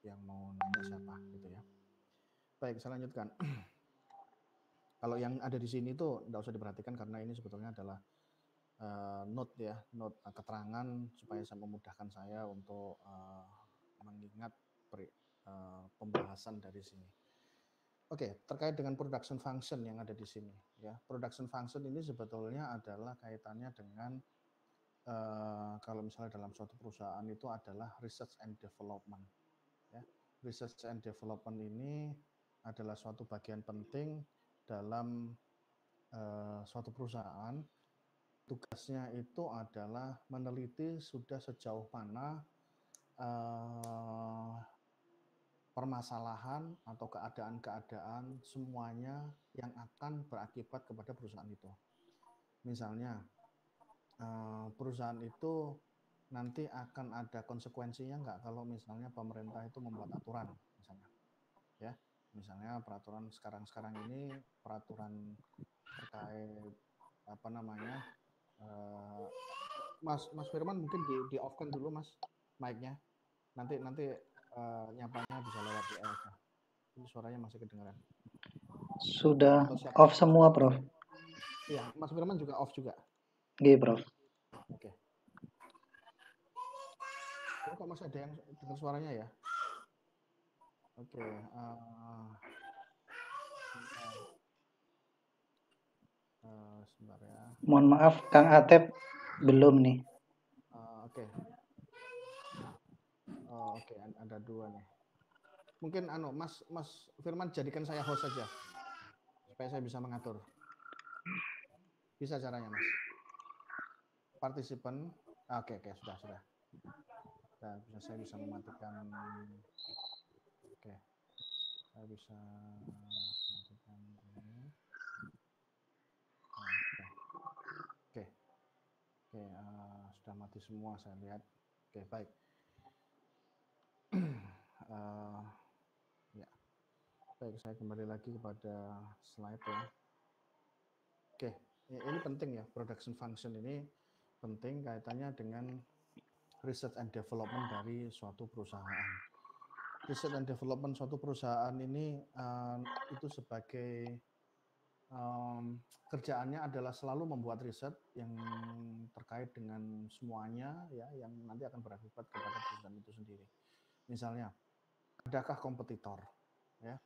yang mau nanya siapa gitu ya. Baik, saya lanjutkan. Kalau yang ada di sini tuh nggak usah diperhatikan karena ini sebetulnya adalah note ya, note keterangan supaya saya memudahkan saya untuk mengingat pembahasan dari sini. Oke, terkait dengan production function yang ada di sini ya. Production function ini sebetulnya adalah kaitannya dengan kalau misalnya dalam suatu perusahaan itu adalah research and development ya. Research and development ini adalah suatu bagian penting dalam suatu perusahaan. Tugasnya itu adalah meneliti sudah sejauh mana permasalahan atau keadaan-keadaan semuanya yang akan berakibat kepada perusahaan itu. Misalnya, perusahaan itu nanti akan ada konsekuensinya nggak kalau misalnya pemerintah itu membuat aturan, misalnya, ya, misalnya peraturan sekarang ini peraturan terkait apa namanya, Mas Firman mungkin di off-kan dulu Mas mic-nya. Nanti nyapanya bisa lewat WA aja. Ini suaranya masih kedengaran. Sudah Atau siapa? off semua, Prof. Iya, Mas Firman juga off juga. Oke, Prof. Oke. Oh, kok masih ada yang dengar suaranya ya? Oke. Sebentar ya. Mohon maaf, Kang Atep belum nih. Oke. Oke, ada dua nih. Mungkin Mas Firman jadikan saya host saja supaya saya bisa mengatur. Bisa caranya, Mas. Partisipan. Oke, sudah. Saya bisa mematikan. Oke. Saya bisa mematikan ini. Oke. Sudah mati semua saya lihat. Oke, baik. Ya. Baik, saya kembali lagi kepada slide ya. Oke, ini penting ya, production function ini penting kaitannya dengan research and development dari suatu perusahaan. Research and development suatu perusahaan ini itu sebagai kerjaannya adalah selalu membuat riset yang terkait dengan semuanya ya, yang nanti akan berakibat kepada perusahaan itu sendiri. Misalnya, adakah kompetitor? Ya,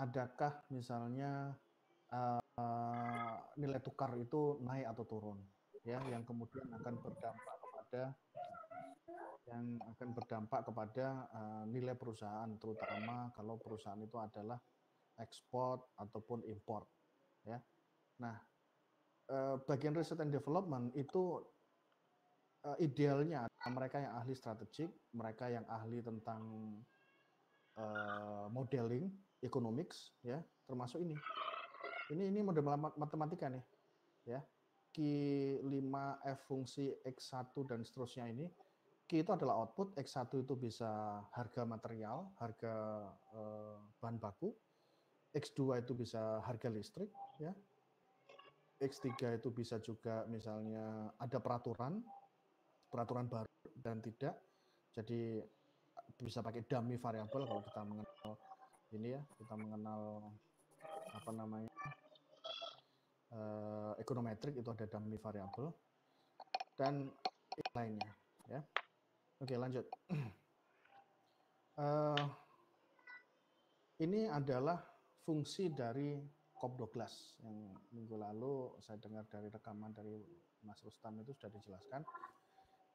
adakah misalnya nilai tukar itu naik atau turun? Ya, yang kemudian akan berdampak kepada nilai perusahaan, terutama kalau perusahaan itu adalah ekspor ataupun import. Ya, nah bagian research and development itu idealnya mereka yang ahli strategik, mereka yang ahli tentang modeling, economics, ya, termasuk ini. Ini model matematika nih, ya. Q5F fungsi X1 dan seterusnya ini. Q itu adalah output, X1 itu bisa harga material, harga bahan baku, X2 itu bisa harga listrik, ya. X3 itu bisa juga misalnya ada peraturan baru dan tidak. Jadi bisa pakai dummy variable kalau kita mengenal ini ya, kita mengenal apa namanya econometric itu ada dummy variable dan lainnya ya. Oke, lanjut. Ini adalah fungsi dari COP12 yang minggu lalu saya dengar dari rekaman dari Mas Rustam itu sudah dijelaskan.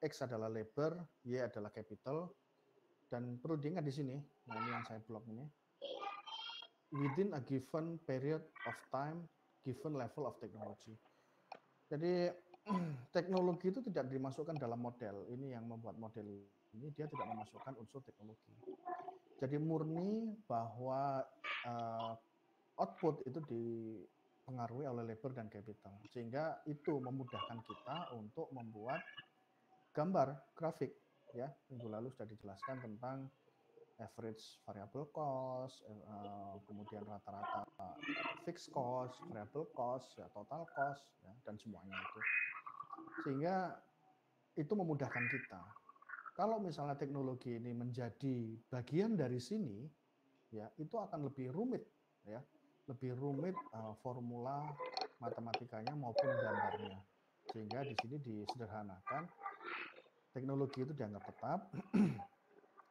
X adalah labor, Y adalah capital, dan perlu diingat di sini, nah ini yang saya blok ini, within a given period of time, given level of technology. Jadi teknologi itu tidak dimasukkan dalam model. Ini yang membuat model ini dia tidak memasukkan unsur teknologi. Jadi murni bahwa output itu dipengaruhi oleh labor dan capital, sehingga itu memudahkan kita untuk membuat gambar grafik ya. Minggu lalu sudah dijelaskan tentang average variable cost, kemudian rata-rata fixed cost, variable cost, ya, total cost, ya, dan semuanya itu. Sehingga itu memudahkan kita. Kalau misalnya teknologi ini menjadi bagian dari sini, ya itu akan lebih rumit, ya, lebih rumit formula matematikanya maupun gambarnya. Sehingga di sini disederhanakan, teknologi itu dianggap tetap,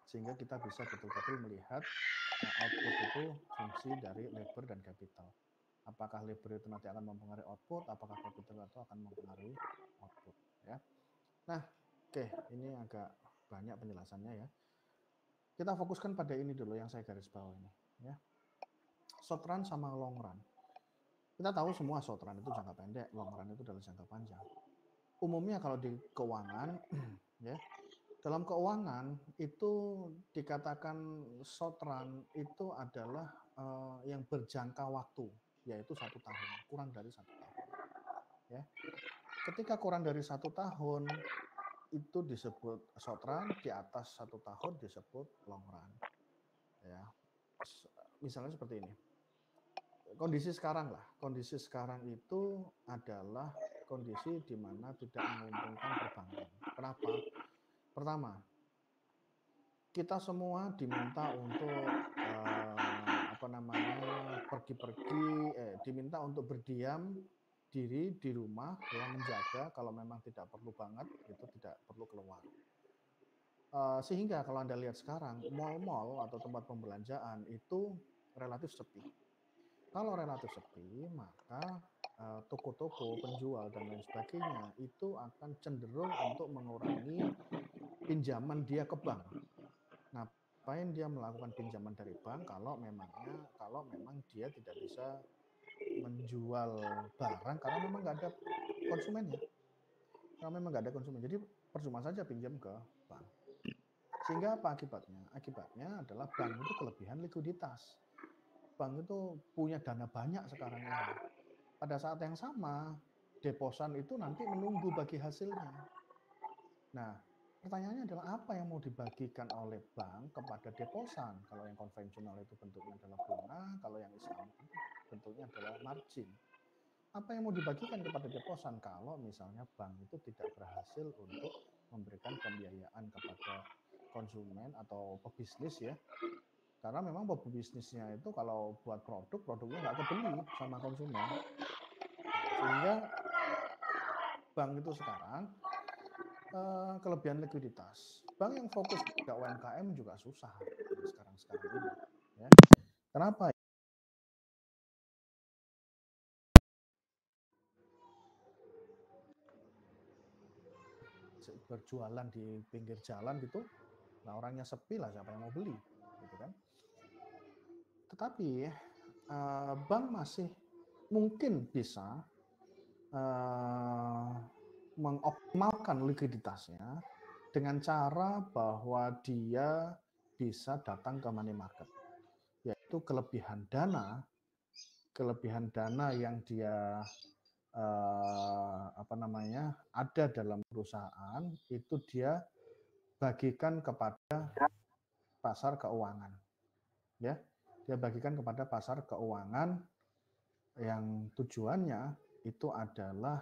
sehingga kita bisa betul-betul melihat output itu fungsi dari labor dan capital. Apakah labor itu nanti akan mempengaruhi output, apakah capital itu akan mempengaruhi output, ya. Nah, oke, ini agak banyak penjelasannya ya. Kita fokuskan pada ini dulu yang saya garis bawah ini, ya. Short run sama long run. Kita tahu semua short run itu jangka pendek, long run itu adalah jangka panjang. Umumnya kalau di keuangan, ya, dalam keuangan itu dikatakan short run itu adalah yang berjangka waktu, yaitu 1 tahun, kurang dari 1 tahun. Ya, ketika kurang dari 1 tahun itu disebut short run, di atas 1 tahun disebut long run. Ya, misalnya seperti ini. Kondisi sekarang itu adalah kondisi di mana tidak menguntungkan perbankan. Kenapa? Pertama, kita semua diminta untuk pergi-pergi, diminta untuk berdiam diri di rumah, ya, menjaga kalau memang tidak perlu banget, itu tidak perlu keluar. Sehingga kalau Anda lihat sekarang, mal-mal atau tempat pembelanjaan itu relatif sepi. Kalau relatif sepi, maka toko-toko, penjual, dan lain sebagainya itu akan cenderung untuk mengurangi pinjaman dia ke bank. Ngapain dia melakukan pinjaman dari bank kalau memang dia tidak bisa menjual barang karena memang nggak ada konsumennya. Karena memang nggak ada konsumen. Jadi percuma saja pinjam ke bank. Sehingga apa akibatnya? Akibatnya adalah bank itu kelebihan likuiditas. Bank itu punya dana banyak sekarang ini. Pada saat yang sama, deposan itu nanti menunggu bagi hasilnya. Nah, pertanyaannya adalah apa yang mau dibagikan oleh bank kepada deposan? Kalau yang konvensional itu bentuknya adalah bunga, kalau yang Islamic itu bentuknya adalah margin. Apa yang mau dibagikan kepada deposan kalau misalnya bank itu tidak berhasil untuk memberikan pembiayaan kepada konsumen atau pebisnis, ya. Karena memang pebisnisnya itu kalau buat produknya nggak kebeli sama konsumen. Nah, sehingga bank itu sekarang kelebihan likuiditas. Bank yang fokus ke UMKM juga susah sekarang ini, ya. Kenapa? Berjualan di pinggir jalan gitu, nah orangnya sepi lah, siapa yang mau beli, gitu kan. Tetapi bank masih mungkin bisa mengoptimalkan likuiditasnya dengan cara bahwa dia bisa datang ke money market, yaitu kelebihan dana yang dia ada dalam perusahaan itu dia bagikan kepada pasar keuangan, ya. Dia bagikan kepada pasar keuangan yang tujuannya itu adalah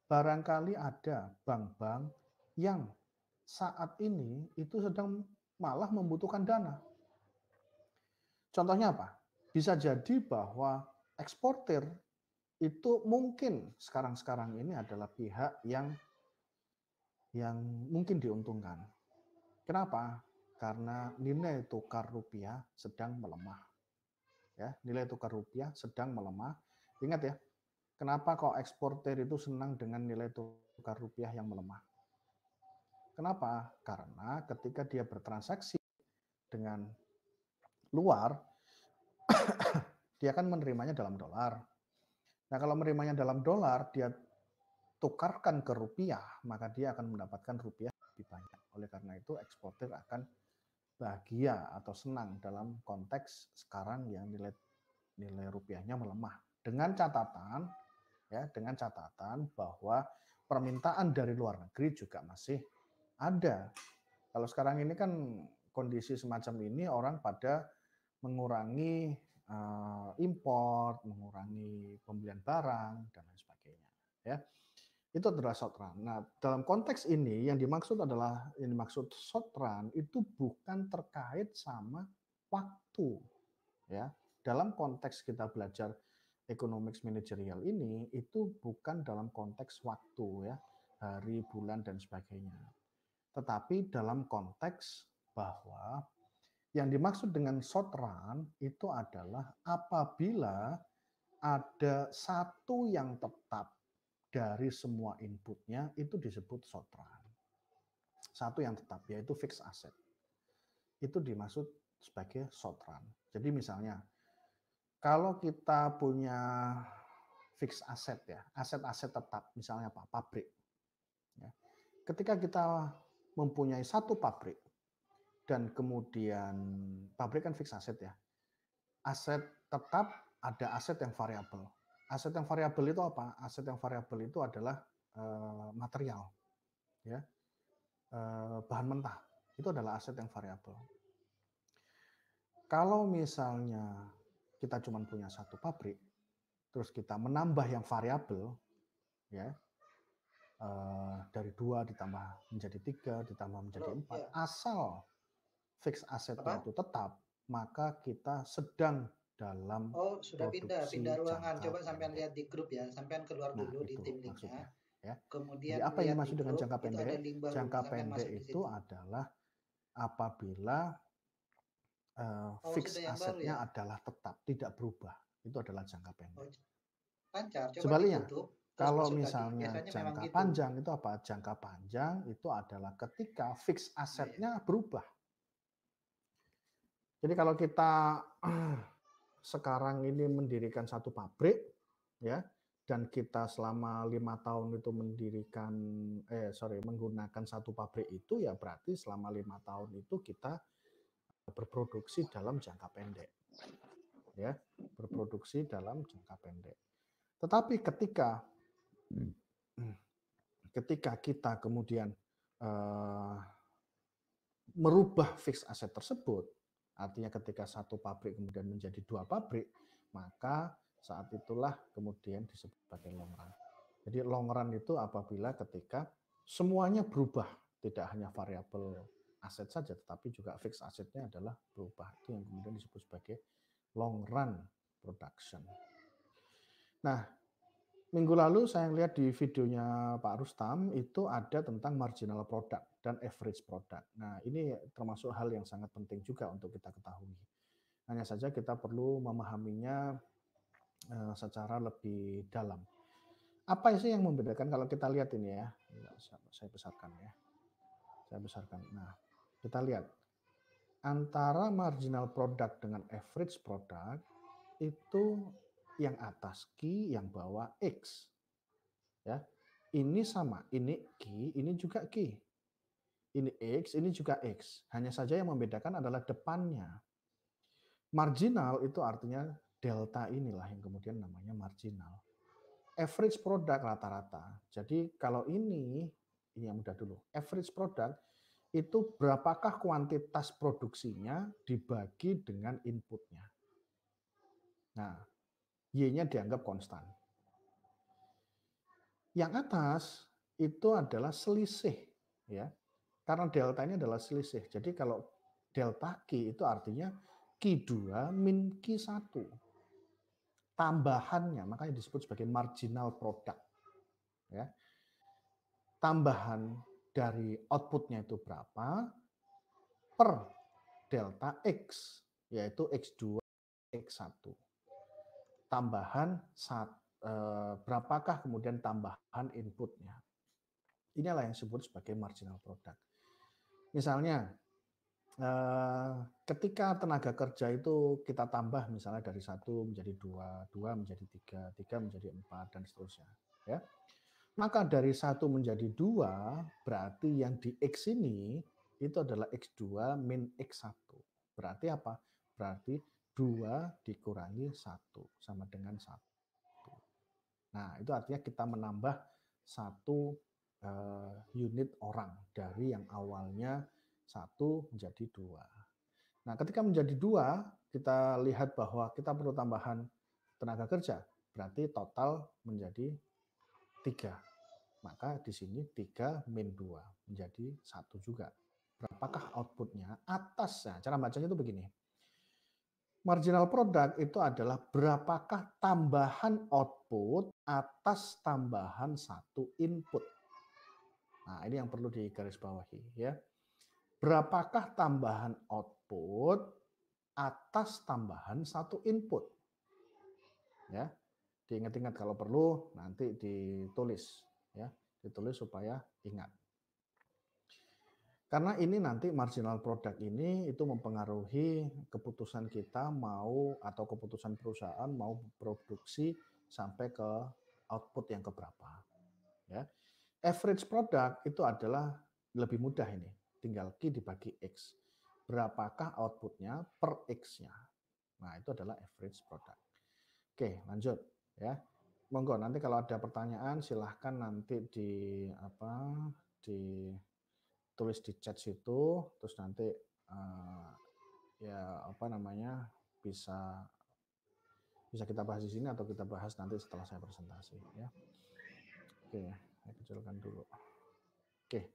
barangkali ada bank-bank yang saat ini itu sedang malah membutuhkan dana. Contohnya apa? Bisa jadi bahwa eksportir itu mungkin sekarang ini adalah pihak yang mungkin diuntungkan. Kenapa? Karena nilai tukar rupiah sedang melemah. Ya, nilai tukar rupiah sedang melemah. Ingat ya, kenapa kok eksportir itu senang dengan nilai tukar rupiah yang melemah? Kenapa? Karena ketika dia bertransaksi dengan luar, dia akan menerimanya dalam dolar. Nah, kalau menerimanya dalam dolar, dia tukarkan ke rupiah, maka dia akan mendapatkan rupiah lebih banyak. Oleh karena itu, eksportir akan bahagia atau senang dalam konteks sekarang yang nilai rupiahnya melemah. Dengan catatan bahwa permintaan dari luar negeri juga masih ada. Kalau sekarang ini kan kondisi semacam ini, orang pada mengurangi import, mengurangi pembelian barang dan lain sebagainya, ya. Itu adalah short run. Nah, dalam konteks ini yang dimaksud short run itu bukan terkait sama waktu, ya. Dalam konteks kita belajar economics managerial ini itu bukan dalam konteks waktu, ya, hari, bulan dan sebagainya. Tetapi dalam konteks bahwa yang dimaksud dengan short run itu adalah apabila ada satu yang tetap dari semua inputnya itu disebut short run. Satu yang tetap yaitu fixed asset. Itu dimaksud sebagai short run. Jadi misalnya kalau kita punya fixed asset ya, aset-aset tetap, misalnya apa? Pabrik. Ya. Ketika kita mempunyai satu pabrik dan kemudian pabrik kan fixed asset ya. Aset tetap, ada aset yang variabel. Aset yang variabel itu apa? Aset yang variabel itu adalah material, ya, bahan mentah. Itu adalah aset yang variabel. Kalau misalnya kita cuma punya satu pabrik, terus kita menambah yang variabel, ya, dari 2 ditambah menjadi 3, ditambah menjadi 4, asal fixed asetnya itu tetap, maka kita sedang dalam Oh, sudah pindah produksi ruangan. jangka Coba sampean pendek. lihat di grup ya. Sampean keluar Nah, dulu di itu tim linknya. maksudnya, ya. Jadi Kemudian apa yang lihat di dimaksud dengan grup, jangka itu pendek? ada link baru. Jangka Sampean pendek masuk di itu situ. adalah apabila Oh, fixed sudah yang baru asetnya ya? adalah tetap, tidak berubah. Itu adalah jangka Oh, pendek. lancar. Coba di Sebaliknya, YouTube, terus kalau masuk lagi. misalnya Biasanya memang jangka gitu. panjang itu apa? Jangka panjang itu adalah ketika fixed asetnya berubah. Jadi kalau kita sekarang ini mendirikan satu pabrik, ya, dan kita selama 5 tahun itu menggunakan satu pabrik itu, ya berarti selama 5 tahun itu kita berproduksi dalam jangka pendek, ya, berproduksi dalam jangka pendek. Tetapi ketika kita kemudian merubah fixed asset tersebut, artinya ketika satu pabrik kemudian menjadi 2 pabrik, maka saat itulah kemudian disebut sebagai long run. Jadi long run itu apabila ketika semuanya berubah, tidak hanya variabel aset saja, tetapi juga fixed asetnya adalah berubah. Itu yang kemudian disebut sebagai long run production. Nah, minggu lalu saya lihat di videonya Pak Rustam itu ada tentang marginal product dan average product. Nah, ini termasuk hal yang sangat penting juga untuk kita ketahui. Hanya saja kita perlu memahaminya secara lebih dalam. Apa sih yang membedakan kalau kita lihat ini ya? Saya besarkan ya. Saya besarkan. Nah, kita lihat antara marginal product dengan average product itu yang atas Q, yang bawah X. Ya, ini sama, ini Q, ini juga Q. Ini X, ini juga X. Hanya saja yang membedakan adalah depannya. Marginal itu artinya delta inilah yang kemudian namanya marginal. Average product rata-rata. Jadi kalau ini yang mudah dulu. Average product itu berapakah kuantitas produksinya dibagi dengan inputnya. Nah, Y-nya dianggap konstan. Yang atas itu adalah selisih, ya. Karena delta ini adalah selisih. Jadi kalau delta Q itu artinya Q2 min Q1. Tambahannya makanya disebut sebagai marginal product, ya. Tambahan dari outputnya itu berapa per delta X, yaitu X2 X1. Tambahan berapakah kemudian tambahan inputnya. Inilah yang disebut sebagai marginal product. Misalnya, ketika tenaga kerja itu kita tambah misalnya dari 1 menjadi 2, 2 menjadi 3, 3 menjadi 4, dan seterusnya. Ya. Maka dari 1 menjadi 2, berarti yang di X ini itu adalah X2 min X1. Berarti apa? Berarti 2 dikurangi 1 sama dengan 1. Nah, itu artinya kita menambah 1 unit orang dari yang awalnya 1 menjadi 2. Nah, ketika menjadi 2, kita lihat bahwa kita perlu tambahan tenaga kerja, berarti total menjadi 3. maka di sini 3 min 2 menjadi 1 juga. Berapakah outputnya? Atasnya, cara bacanya itu begini. Marginal product itu adalah berapakah tambahan output atas tambahan satu input. Nah, ini yang perlu digarisbawahi ya. Berapakah tambahan output atas tambahan satu input? Ya. Diingat-ingat kalau perlu nanti ditulis ya, ditulis supaya ingat. Karena ini nanti marginal product ini itu mempengaruhi keputusan kita mau atau keputusan perusahaan mau produksi sampai ke output yang keberapa. Ya. Average product itu adalah lebih mudah ini, tinggal Q dibagi X. Berapakah outputnya per X-nya? Nah, itu adalah average product. Oke, lanjut ya. Monggo nanti kalau ada pertanyaan silahkan nanti tulis di chat situ, terus nanti bisa kita bahas di sini atau kita bahas nanti setelah saya presentasi ya. Oke, saya kecilkan dulu. Oke.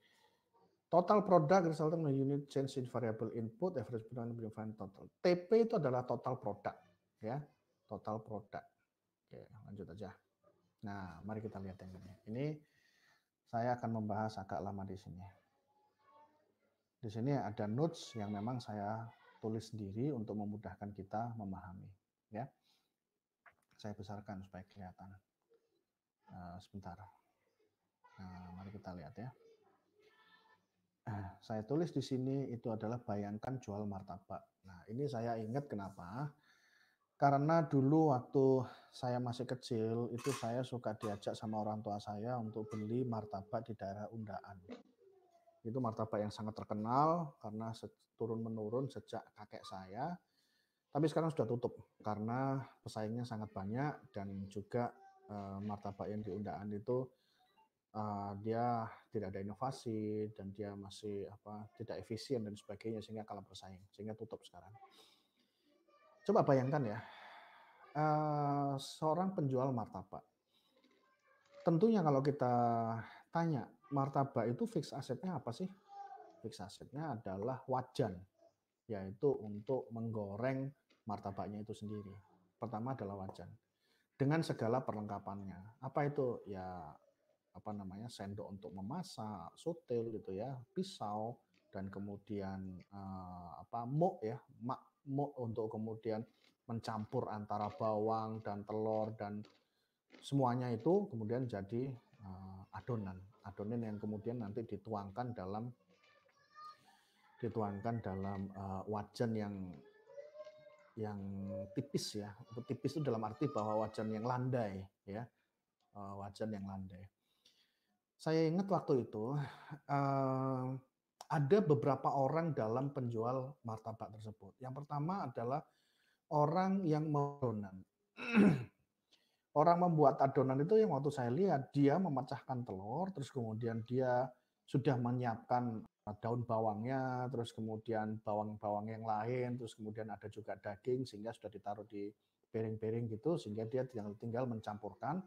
Total product resulting from unit change in variable input average product total. TP itu adalah total product ya. Total product. Oke, lanjut aja. Nah, mari kita lihat yang ini. Ini saya akan membahas agak lama di sini. Di sini ada notes yang memang saya tulis sendiri untuk memudahkan kita memahami. Ya, saya besarkan supaya kelihatan. Sebentar. Nah, mari kita lihat ya. Saya tulis di sini itu adalah bayangkan jual martabak. Nah, ini saya ingat kenapa? Karena dulu waktu saya masih kecil itu saya suka diajak sama orang tua saya untuk beli martabak di daerah Undaan. Itu martabak yang sangat terkenal karena turun-menurun sejak kakek saya. Tapi sekarang sudah tutup karena pesaingnya sangat banyak dan juga martabak yang di Undaan itu dia tidak ada inovasi dan dia masih tidak efisien dan sebagainya sehingga kalah bersaing, sehingga tutup sekarang. Coba bayangkan ya, seorang penjual martabak. Tentunya kalau kita tanya, martabak itu fix asetnya apa sih? Fix asetnya adalah wajan, yaitu untuk menggoreng martabaknya itu sendiri. Pertama adalah wajan. Dengan segala perlengkapannya. Apa itu? Ya sendok untuk memasak, sutil gitu ya, pisau, dan kemudian muk ya, muk untuk kemudian mencampur antara bawang dan telur dan semuanya itu kemudian jadi adonan yang kemudian nanti dituangkan dalam wajan yang tipis ya. Tipis itu dalam arti bahwa wajan yang landai ya, wajan yang landai. Saya ingat waktu itu ada beberapa orang dalam penjual martabak tersebut. Yang pertama adalah orang yang adonan. Orang membuat adonan itu yang waktu saya lihat dia memecahkan telur, terus kemudian dia sudah menyiapkan daun bawangnya, terus kemudian bawang-bawang yang lain, terus kemudian ada juga daging sehingga sudah ditaruh di piring-piring gitu sehingga dia tinggal mencampurkan,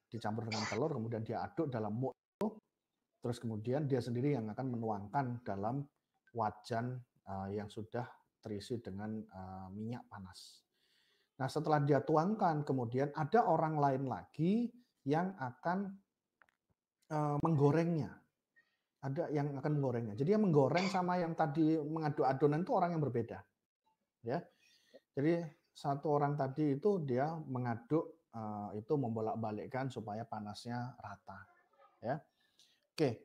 dicampur dengan telur, kemudian dia aduk dalam muk itu, terus kemudian dia sendiri yang akan menuangkan dalam wajan yang sudah terisi dengan minyak panas. Nah, setelah dia tuangkan, kemudian ada orang lain lagi yang akan menggorengnya. Ada yang akan menggorengnya. Jadi yang menggoreng sama yang tadi mengaduk adonan itu orang yang berbeda. Ya. Jadi satu orang tadi itu dia mengaduk itu membolak-balikkan supaya panasnya rata. Ya. Oke.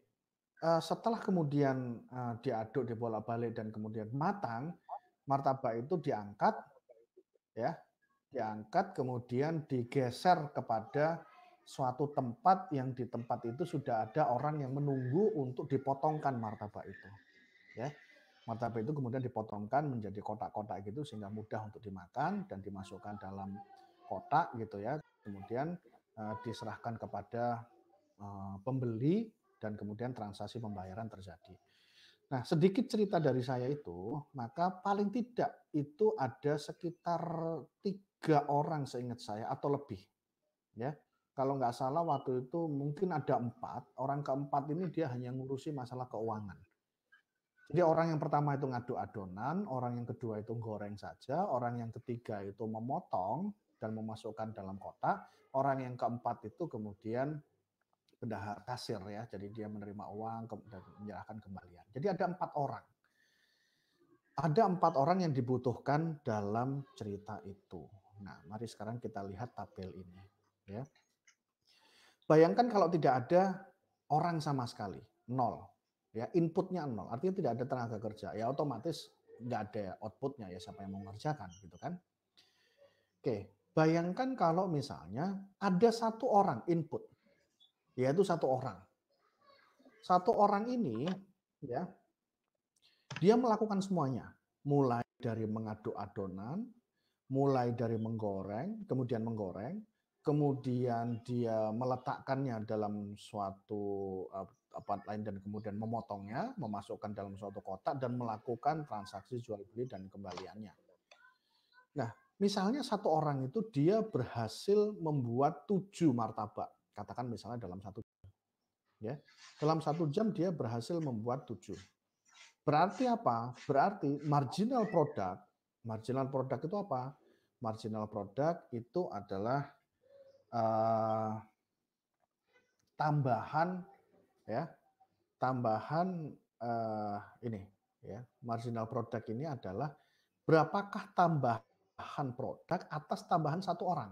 Setelah kemudian diaduk, dibolak-balik dan kemudian matang, martabak itu diangkat ya. Diangkat kemudian digeser kepada suatu tempat yang di tempat itu sudah ada orang yang menunggu untuk dipotongkan martabak itu. Ya. Martabak itu kemudian dipotongkan menjadi kotak-kotak gitu sehingga mudah untuk dimakan dan dimasukkan dalam kotak gitu ya. Kemudian diserahkan kepada pembeli dan kemudian transaksi pembayaran terjadi. Nah, sedikit cerita dari saya itu, maka paling tidak itu ada sekitar 3 orang seingat saya atau lebih. Ya. kalau nggak salah waktu itu mungkin ada 4, orang keempat ini dia hanya ngurusi masalah keuangan. Jadi orang yang pertama itu ngadu adonan, orang yang kedua itu goreng saja, orang yang ketiga itu memotong dan memasukkan dalam kotak, orang yang keempat itu kemudian bendahara kasir ya, jadi dia menerima uang dan menyerahkan kembalian. Jadi ada 4 orang. Ada 4 orang yang dibutuhkan dalam cerita itu. Nah, mari sekarang kita lihat tabel ini. Ya. Bayangkan kalau tidak ada orang sama sekali, 0. Ya, inputnya 0, artinya tidak ada tenaga kerja. Ya otomatis nggak ada outputnya, ya siapa yang mengerjakan gitu kan. Oke, bayangkan kalau misalnya ada 1 orang input, yaitu 1 orang. 1 orang ini ya, dia melakukan semuanya, mulai dari mengaduk adonan, mulai dari menggoreng, kemudian dia meletakkannya dalam suatu tempat lain dan kemudian memotongnya, memasukkan dalam suatu kotak dan melakukan transaksi jual beli dan kembaliannya. Nah, misalnya 1 orang itu dia berhasil membuat 7 martabak, katakan misalnya dalam 1 jam. Ya, dalam 1 jam dia berhasil membuat 7. Berarti apa? Berarti marginal product itu apa? Marginal product itu adalah tambahan ya, tambahan ini ya. Marginal product ini adalah berapakah tambahan produk atas tambahan 1 orang.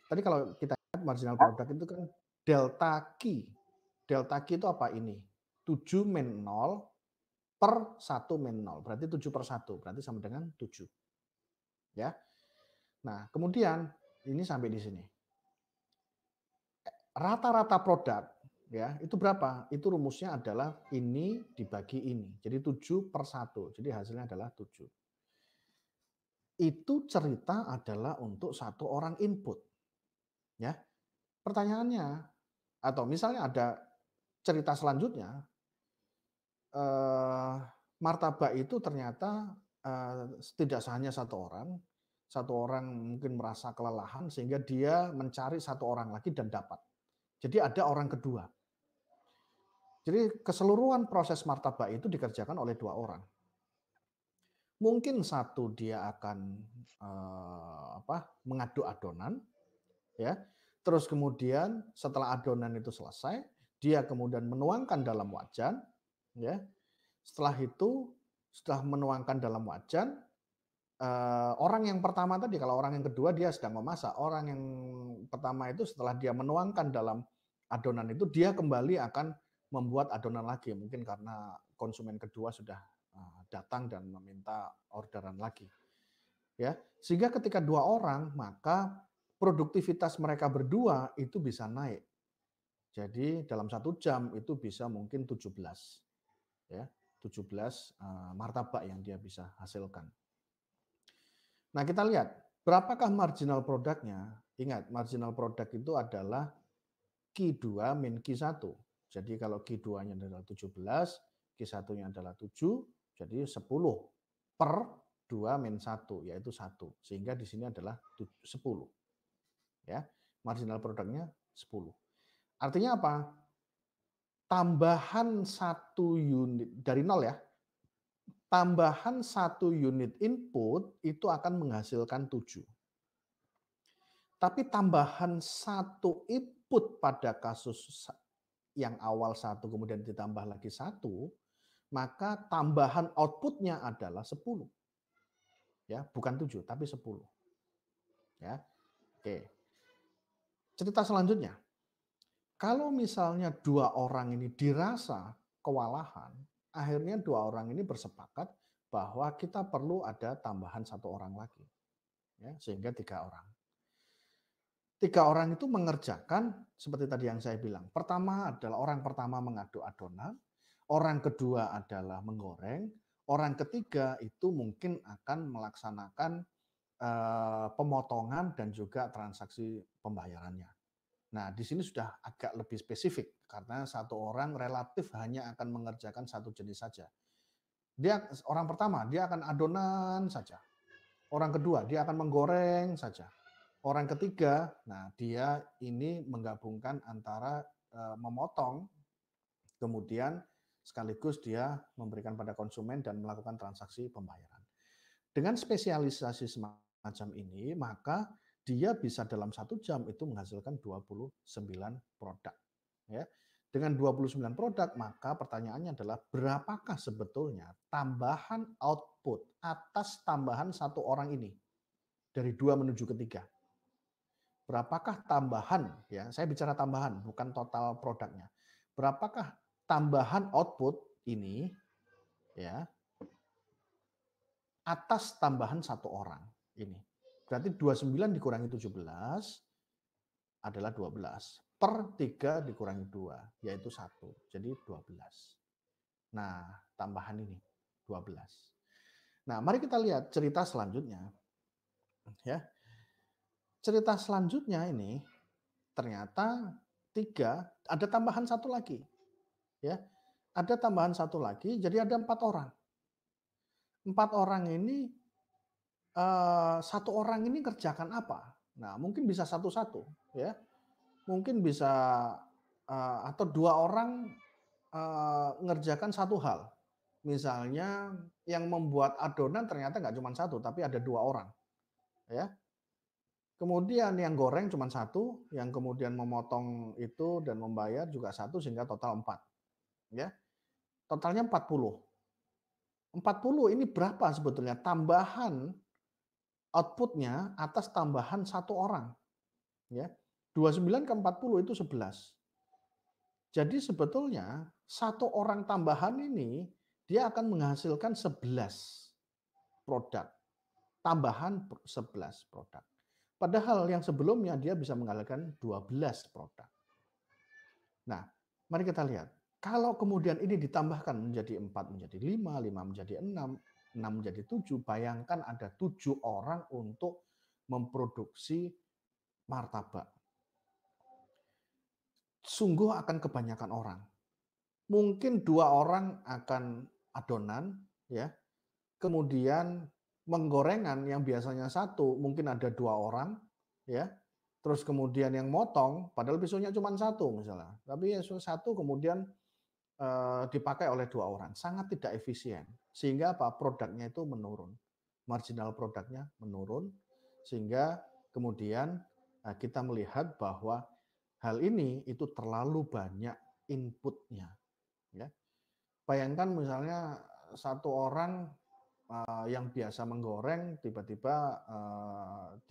Tadi kalau kita lihat marginal product itu kan delta Q. Delta Q itu apa ini? 7 min 0 per 1 min 0. Berarti 7 per 1. Berarti sama dengan 7. Ya. Nah, kemudian ini sampai di sini. Rata-rata produk ya, itu berapa? Itu rumusnya adalah ini dibagi ini. Jadi 7 per 1. Jadi hasilnya adalah 7. Itu cerita adalah untuk 1 orang input. Ya. Pertanyaannya, atau misalnya ada cerita selanjutnya, martabak itu ternyata tidak hanya 1 orang. 1 orang mungkin merasa kelelahan sehingga dia mencari 1 orang lagi dan dapat. Jadi ada orang kedua. Jadi keseluruhan proses martabak itu dikerjakan oleh 2 orang. Mungkin 1 dia akan mengaduk adonan, ya. Terus kemudian setelah adonan itu selesai, dia kemudian menuangkan dalam wajan, ya. Setelah itu, setelah menuangkan dalam wajan, orang yang pertama tadi, kalau orang yang kedua dia sedang memasak, orang yang pertama itu setelah dia menuangkan dalam adonan itu, dia kembali akan membuat adonan lagi, mungkin karena konsumen kedua sudah datang dan meminta orderan lagi. Ya, sehingga ketika 2 orang, maka produktivitas mereka berdua itu bisa naik. Jadi dalam 1 jam itu bisa mungkin 17. Ya, 17 martabak yang dia bisa hasilkan. Nah, kita lihat berapakah marginal produknya. Ingat, marginal product itu adalah Q2 min Q1. Jadi kalau Q2-nya adalah 17, Q1-nya adalah 7, jadi 10 per 2 min 1, yaitu 1. Sehingga di sini adalah 10. Ya, marginal produknya 10. Artinya apa? Tambahan 1 unit dari 0 ya. Tambahan 1 unit input itu akan menghasilkan 7. Tapi tambahan 1 input pada kasus yang awal 1 kemudian ditambah lagi 1, maka tambahan outputnya adalah 10. Ya, bukan 7 tapi 10. Ya. Oke. Cerita selanjutnya. Kalau misalnya 2 orang ini dirasa kewalahan, akhirnya 2 orang ini bersepakat bahwa kita perlu ada tambahan 1 orang lagi. Ya, sehingga 3 orang. 3 orang itu mengerjakan seperti tadi yang saya bilang. Pertama adalah orang pertama mengaduk adonan, orang kedua adalah menggoreng, orang ketiga itu mungkin akan melaksanakan pemotongan dan juga transaksi pembayarannya. Nah, di sini sudah agak lebih spesifik karena 1 orang relatif hanya akan mengerjakan 1 jenis saja. Dia orang pertama dia akan adonan saja. Orang kedua dia akan menggoreng saja. Orang ketiga, nah dia ini menggabungkan antara memotong, kemudian sekaligus dia memberikan pada konsumen dan melakukan transaksi pembayaran. Dengan spesialisasi semacam ini, maka dia bisa dalam 1 jam itu menghasilkan 29 produk. Ya. Dengan 29 produk, maka pertanyaannya adalah berapakah sebetulnya tambahan output atas tambahan 1 orang ini dari 2 menuju ke 3? Berapakah tambahan, ya saya bicara tambahan, bukan total produknya. Berapakah tambahan output ini ya atas tambahan 1 orang ini? Berarti 29 dikurangi 17 adalah 12. Per 3 dikurangi 2, yaitu 1. Jadi 12. Nah, tambahan ini 12. Nah, mari kita lihat cerita selanjutnya. Ya. Cerita selanjutnya ini ternyata 3, ada tambahan 1 lagi. Ya. Ada tambahan 1 lagi, jadi ada 4 orang. 4 orang ini 1 orang ini kerjakan apa? Nah, mungkin bisa satu-satu ya. Mungkin bisa atau 2 orang ngerjakan satu hal. Misalnya yang membuat adonan ternyata nggak cuma 1, tapi ada 2 orang. Ya. Kemudian yang goreng cuma 1, yang kemudian memotong itu dan membayar juga 1, sehingga total 4. Ya. Totalnya 40. 40 ini berapa sebetulnya tambahan outputnya atas tambahan 1 orang. Ya. 29 ke 40 itu 11. Jadi sebetulnya 1 orang tambahan ini dia akan menghasilkan 11 produk. Tambahan 11 produk. Padahal yang sebelumnya dia bisa menghasilkan 12 produk. Nah, mari kita lihat. Kalau kemudian ini ditambahkan menjadi 4 menjadi 5, 5 menjadi 6, 6 menjadi 7, bayangkan ada 7 orang untuk memproduksi martabak. Sungguh akan kebanyakan orang. Mungkin 2 orang akan adonan, ya. Kemudian menggorengan yang biasanya 1, mungkin ada 2 orang, ya. Terus kemudian yang motong, padahal besoknya cuma 1 misalnya. Tapi yang 1 kemudian dipakai oleh 2 orang. Sangat tidak efisien. Sehingga apa? Produknya itu menurun. Marginal produknya menurun. Sehingga kemudian kita melihat bahwa hal ini itu terlalu banyak inputnya. Ya. Bayangkan misalnya 1 orang yang biasa menggoreng tiba-tiba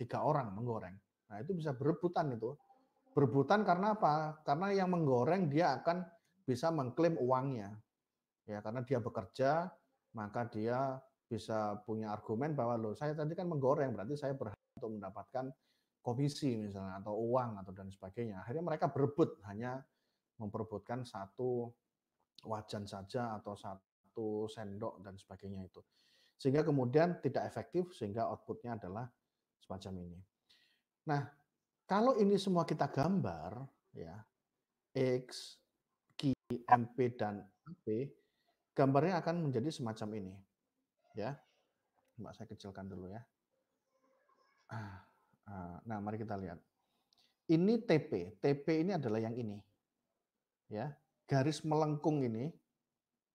3 orang menggoreng. Nah, itu bisa berebutan itu. Berebutan karena apa? Karena yang menggoreng dia akan bisa mengklaim uangnya. Ya, karena dia bekerja, maka dia bisa punya argumen bahwa loh saya tadi kan menggoreng, berarti saya berhak untuk mendapatkan komisi misalnya atau uang atau dan sebagainya. Akhirnya mereka berebut, hanya memperebutkan 1 wajan saja atau 1 sendok dan sebagainya itu. Sehingga kemudian tidak efektif, sehingga outputnya adalah semacam ini. Nah, kalau ini semua kita gambar, ya, X, Q, MP, dan AP, gambarnya akan menjadi semacam ini. Ya, Mbak saya kecilkan dulu ya. Nah, mari kita lihat. Ini TP. TP ini adalah yang ini. Ya, garis melengkung ini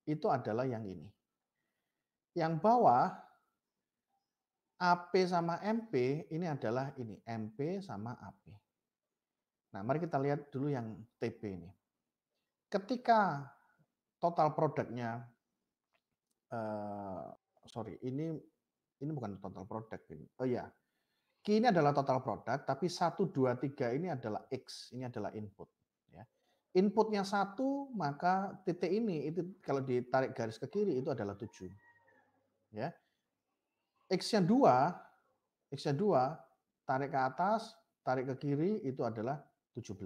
itu adalah yang ini. Yang bawah AP sama MP ini adalah ini, MP sama AP. Nah, mari kita lihat dulu yang TP ini. Ketika total produknya, ini bukan total produk ini. Oh ya, Q ini adalah total produk, tapi 1, 2, 3 ini adalah X, ini adalah input. Ya. Inputnya 1, maka titik ini itu kalau ditarik garis ke kiri itu adalah 7. Ya. X-nya 2, tarik ke atas, tarik ke kiri itu adalah 17.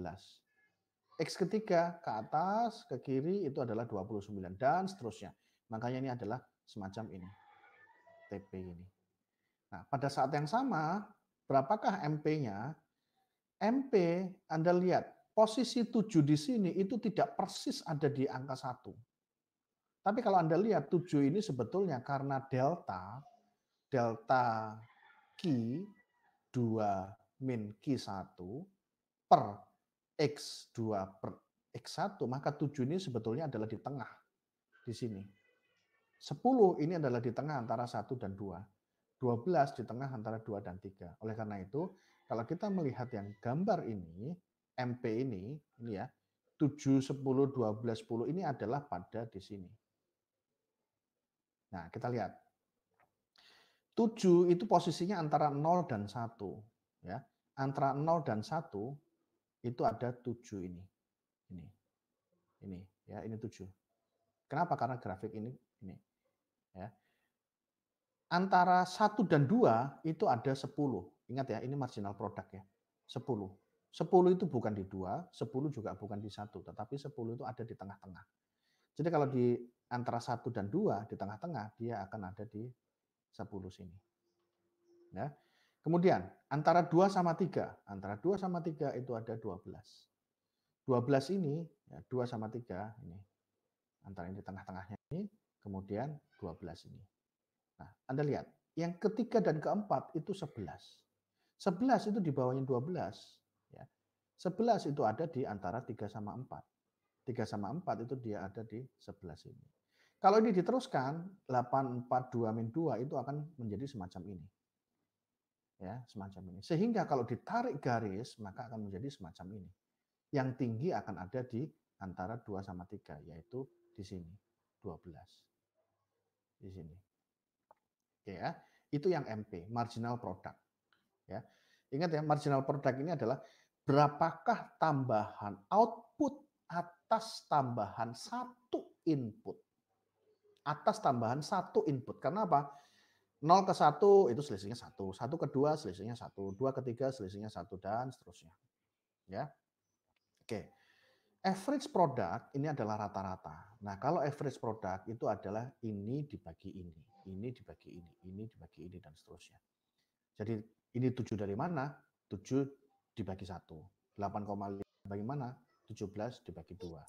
X ketiga ke atas, ke kiri itu adalah 29 dan seterusnya. Makanya ini adalah semacam ini. TP ini. Nah, pada saat yang sama, berapakah MP-nya? MP, Anda lihat, posisi 7 di sini itu tidak persis ada di angka 1. Tapi kalau Anda lihat 7 ini sebetulnya karena delta Q 2 min Q1 per X2 per X1, maka 7 ini sebetulnya adalah di tengah, di sini. 10 ini adalah di tengah antara 1 dan 2. 12 di tengah antara 2 dan 3. Oleh karena itu, kalau kita melihat yang gambar ini, MP ini ya, 7, 10, 12, 10 ini adalah pada di sini. Nah, kita lihat. 7 itu posisinya antara 0 dan 1. Ya. Antara 0 dan 1 itu ada 7 ini. Ini ya, ini 7. Kenapa? Karena grafik ini ya. Antara 1 dan 2 itu ada 10. Ingat ya, ini marginal product ya. 10. 10 itu bukan di 2, 10 juga bukan di 1, tetapi 10 itu ada di tengah-tengah. Jadi kalau di antara 1 dan 2 di tengah-tengah, dia akan ada di 10 sini. Ya. Kemudian antara 2 sama 3, antara 2 sama 3 itu ada 12. 12 ini, ya, 2 sama 3 ini. Antara ini tengah-tengahnya ini, kemudian 12 ini. Nah, Anda lihat, yang ketiga dan keempat itu 11. 11 itu di bawahnya 12. Ya. 11 itu ada di antara 3 sama 4. 3 sama 4 itu dia ada di 11 ini. Kalau ini diteruskan, 8, 4, 2, min 2 itu akan menjadi semacam ini. Ya, semacam ini. Sehingga kalau ditarik garis, maka akan menjadi semacam ini. Yang tinggi akan ada di antara 2 sama 3, yaitu di sini, 12. Di sini. Oke ya, itu yang MP, marginal product. Ya. Ingat ya, marginal product ini adalah berapakah tambahan output atas tambahan satu input. Atas tambahan satu input. Karena apa? 0 ke 1 itu selisihnya 1, 1 ke 2 selisihnya 1, 2 ke 3 selisihnya 1, dan seterusnya. Ya. Oke. Average product ini adalah rata-rata. Nah, kalau average product itu adalah ini dibagi ini dibagi ini dibagi ini, dan seterusnya. Jadi ini 7 dari mana? 7 dibagi 1. 8,5 bagi mana? 17 dibagi 2.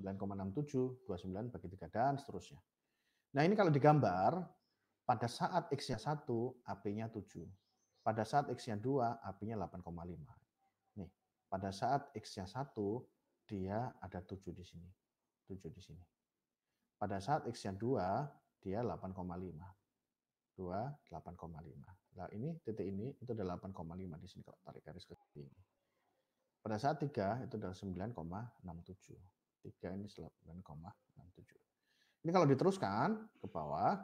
9,67, 29 bagi 3, dan seterusnya. Nah, ini kalau digambar, pada saat X-nya 1, AP-nya 7. Pada saat X-nya 2, AP-nya 8,5. Nih, pada saat X-nya 1, dia ada 7 di sini. 7 di sini. Pada saat X-nya 2, dia 8,5. 2, 8,5. Nah, ini titik ini itu adalah 8,5 di sini kalau tarik garis ke sini. Pada saat 3 itu adalah 9,67. 3 ini 9,67. Ini kalau diteruskan ke bawah,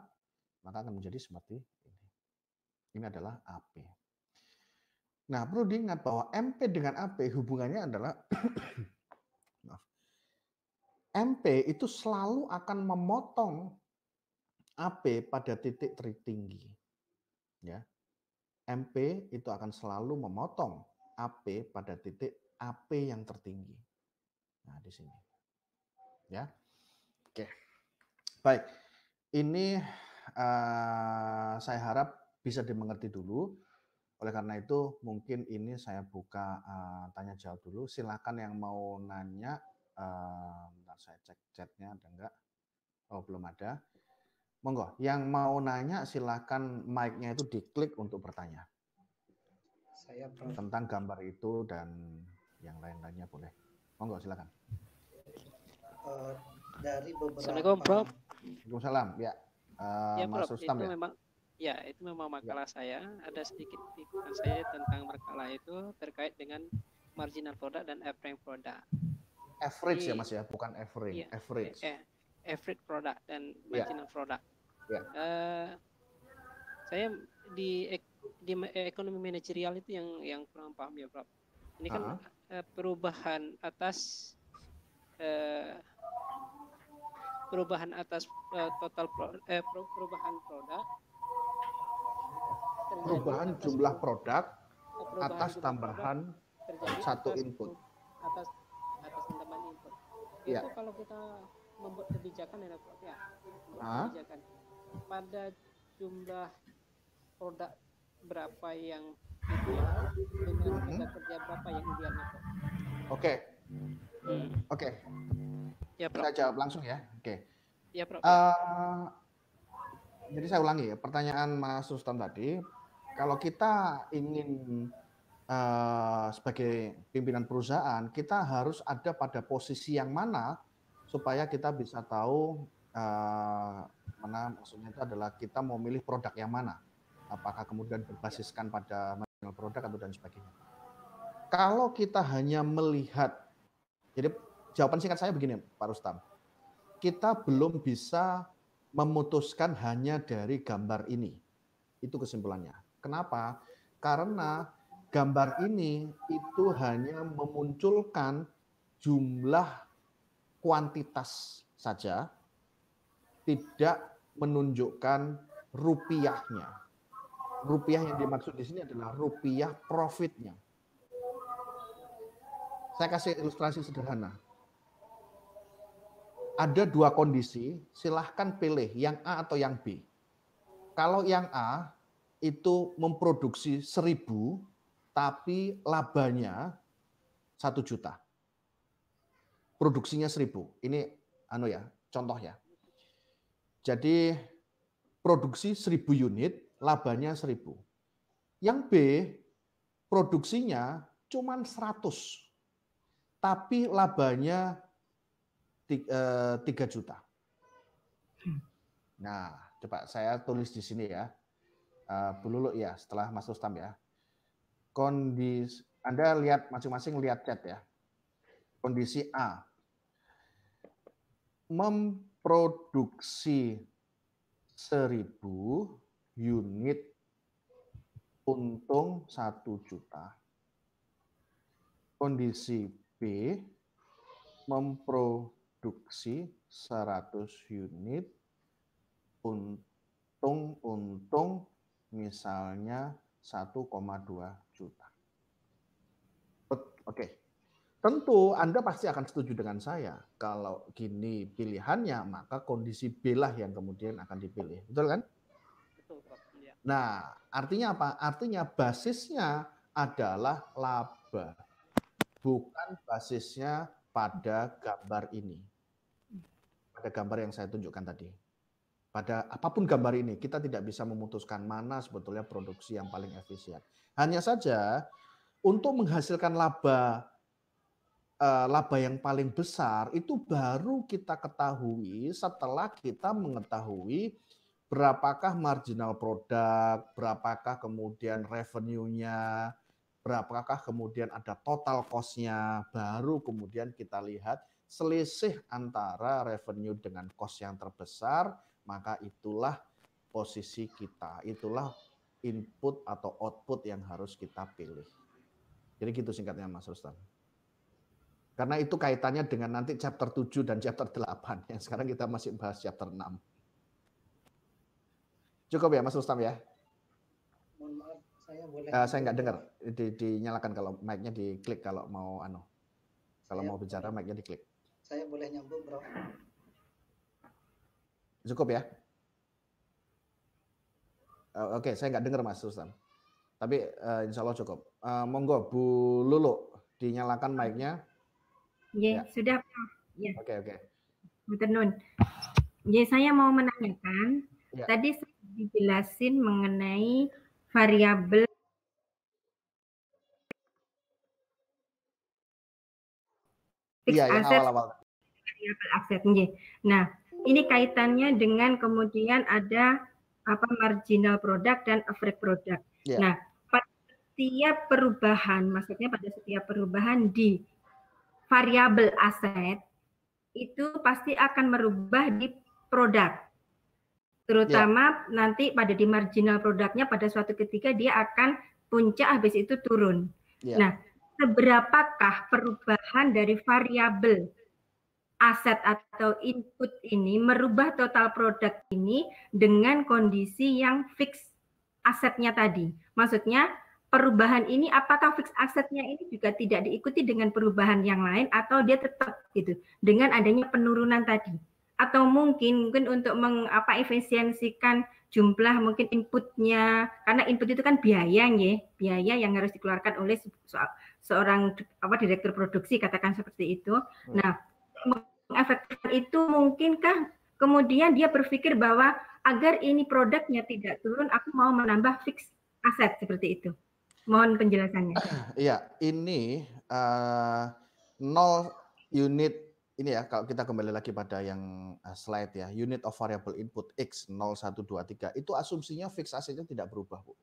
maka akan menjadi seperti ini. Ini adalah AP. Nah, perlu diingat bahwa MP dengan AP hubungannya adalah MP itu selalu akan memotong AP pada titik tertinggi. Ya. MP itu akan selalu memotong AP pada titik AP yang tertinggi. Nah, di sini. Ya. Oke. Baik. Ini saya harap bisa dimengerti dulu. Oleh karena itu, mungkin ini saya buka tanya jawab dulu. Silakan yang mau nanya. Bentar, saya cek chatnya ada enggak? Oh, belum ada. Monggo, yang mau nanya silakan mic-nya itu diklik untuk bertanya. Saya Prof. Tentang gambar itu dan yang lain-lainnya boleh. Monggo, silakan. Dari beberapa. Assalamualaikum, Prof. Waalaikumsalam. Ya, Ya, Mas Prof. Rustam Itu ya. memang itu memang makalah saya. Ada sedikit ikutan saya tentang makalah itu terkait dengan marginal product dan average product. Average ya Mas ya, bukan average. Iya, Average. average product dan marginal product. Ya. Saya di ekonomi manajerial itu yang kurang paham ya, Prof. Ini kan perubahan atas total perubahan produk, perubahan jumlah produk atas tambahan satu input. Atas tambahan input. Ya. Itu kalau kita membuat kebijakan ya, Prof, ya. Kebijakan pada jumlah produk berapa yang ideal dengan tenaga kerja berapa yang idealnya, Prof. Oke. Oke. Ya, Prof. Saya jawab langsung ya. Oke. Ya, Prof. Jadi saya ulangi ya, pertanyaan Mas Rustam tadi, kalau kita ingin sebagai pimpinan perusahaan, kita harus ada pada posisi yang mana supaya kita bisa tahu mana maksudnya itu adalah kita mau milih produk yang mana. Apakah kemudian berbasiskan pada marginal produk atau dan sebagainya. Kalau kita hanya melihat, jadi jawaban singkat saya begini Pak Rustam, kita belum bisa memutuskan hanya dari gambar ini. Itu kesimpulannya. Kenapa? Karena gambar ini itu hanya memunculkan jumlah kuantitas saja, tidak menunjukkan rupiahnya. Rupiah yang dimaksud di sini adalah rupiah profitnya. Saya kasih ilustrasi sederhana. Ada dua kondisi, silahkan pilih yang A atau yang B. Kalau yang A itu memproduksi 1.000, tapi labanya 1 juta. Produksinya 1.000. Ini contoh ya. Jadi produksi 1.000 unit, labanya 1.000. Yang B produksinya cuma 100. Tapi labanya 3 juta. Nah, coba saya tulis di sini ya. Bu Lulu ya, setelah Mas Rustam ya. Kondisi Anda lihat masing-masing lihat chat ya. Kondisi A. Memproduksi 1.000 unit untung 1 juta. Kondisi B memproduksi 100 unit untung misalnya 1,2 juta. Oke. Tentu Anda pasti akan setuju dengan saya. Kalau gini pilihannya, maka kondisi B lah yang kemudian akan dipilih. Betul kan? Betul, Prof. Ya. Nah, artinya apa? Artinya basisnya adalah laba. Bukan basisnya pada gambar ini. Pada gambar yang saya tunjukkan tadi. Pada apapun gambar ini, kita tidak bisa memutuskan mana sebetulnya produksi yang paling efisien. Hanya saja, untuk menghasilkan laba yang paling besar, itu baru kita ketahui setelah kita mengetahui berapakah marginal produk, berapakah kemudian revenue-nya, berapakah kemudian ada total cost-nya, baru kemudian kita lihat selisih antara revenue dengan cost yang terbesar, maka itulah posisi kita, itulah input atau output yang harus kita pilih. Jadi gitu singkatnya Mas Rustam. Karena itu kaitannya dengan nanti chapter 7 dan chapter 8, yang sekarang kita masih bahas chapter 6. Cukup ya Mas Rustam ya? Mohon maaf, saya boleh. Saya nggak dengar. Dinyalakan kalau mic-nya diklik kalau mau kalau mau bicara mic-nya diklik. Saya boleh nyambung, Bro. Cukup ya? Oke, saya nggak dengar Mas Rustam. Tapi insya Allah cukup. Monggo Bu Lulu, dinyalakan mic-nya. Ya, sudah Prof. Ya. Oke. Nun. Ya, saya mau menanyakan. Ya. Tadi saya dijelasin mengenai variabel fixed asset, awal-awal. variabel aset. Nah, ini kaitannya dengan kemudian ada marginal product dan average product. Ya. Nah, pada setiap perubahan, maksudnya pada setiap perubahan di variabel aset itu pasti akan merubah di produk. Terutama nanti pada di marginal produknya pada suatu ketika dia akan puncak habis itu turun. Nah, seberapakah perubahan dari variabel aset atau input ini merubah total produk ini dengan kondisi yang fix asetnya tadi? Maksudnya perubahan ini apakah fix asetnya ini juga tidak diikuti dengan perubahan yang lain atau dia tetap gitu dengan adanya penurunan tadi? Atau mungkin untuk efisiensikan jumlah mungkin inputnya, karena input itu kan biaya yang harus dikeluarkan oleh seorang direktur produksi, katakan seperti itu. Nah, mengefektifkan itu mungkinkah kemudian dia berpikir bahwa agar ini produknya tidak turun, aku mau menambah fix aset seperti itu? Mohon penjelasannya. Iya, ini 0 unit ini ya, kalau kita kembali lagi pada yang slide ya, unit of variable input X 0, 1, 2, 3, itu asumsinya fix asetnya tidak berubah, Bu.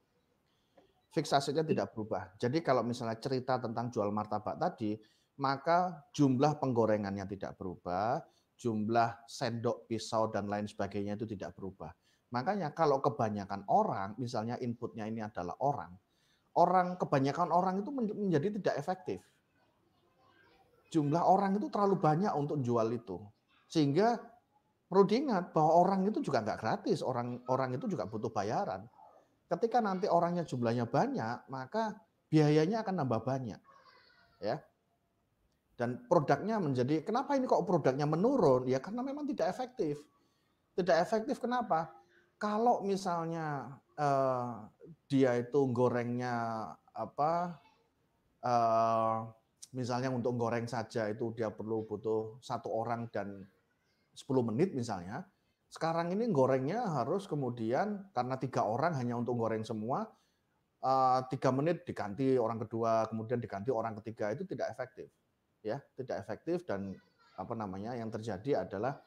Fix asetnya tidak berubah. Jadi kalau misalnya cerita tentang jual martabak tadi, maka jumlah penggorengannya tidak berubah, jumlah sendok, pisau, dan lain sebagainya itu tidak berubah. Makanya kalau kebanyakan orang, misalnya inputnya ini adalah kebanyakan orang itu menjadi tidak efektif. Jumlah orang itu terlalu banyak untuk jual itu. Sehingga perlu diingat bahwa orang itu juga nggak gratis, orang itu juga butuh bayaran. Ketika nanti orangnya jumlahnya banyak, maka biayanya akan nambah banyak. Ya. Dan produknya menjadi, kenapa ini kok produknya menurun? Ya karena memang tidak efektif. Tidak efektif kenapa? Kalau misalnya dia itu gorengnya misalnya untuk goreng saja itu dia butuh 1 orang dan 10 menit misalnya. Sekarang ini gorengnya harus kemudian karena 3 orang hanya untuk goreng semua, 3 menit diganti orang kedua, kemudian diganti orang ketiga, itu tidak efektif. Ya, tidak efektif dan yang terjadi adalah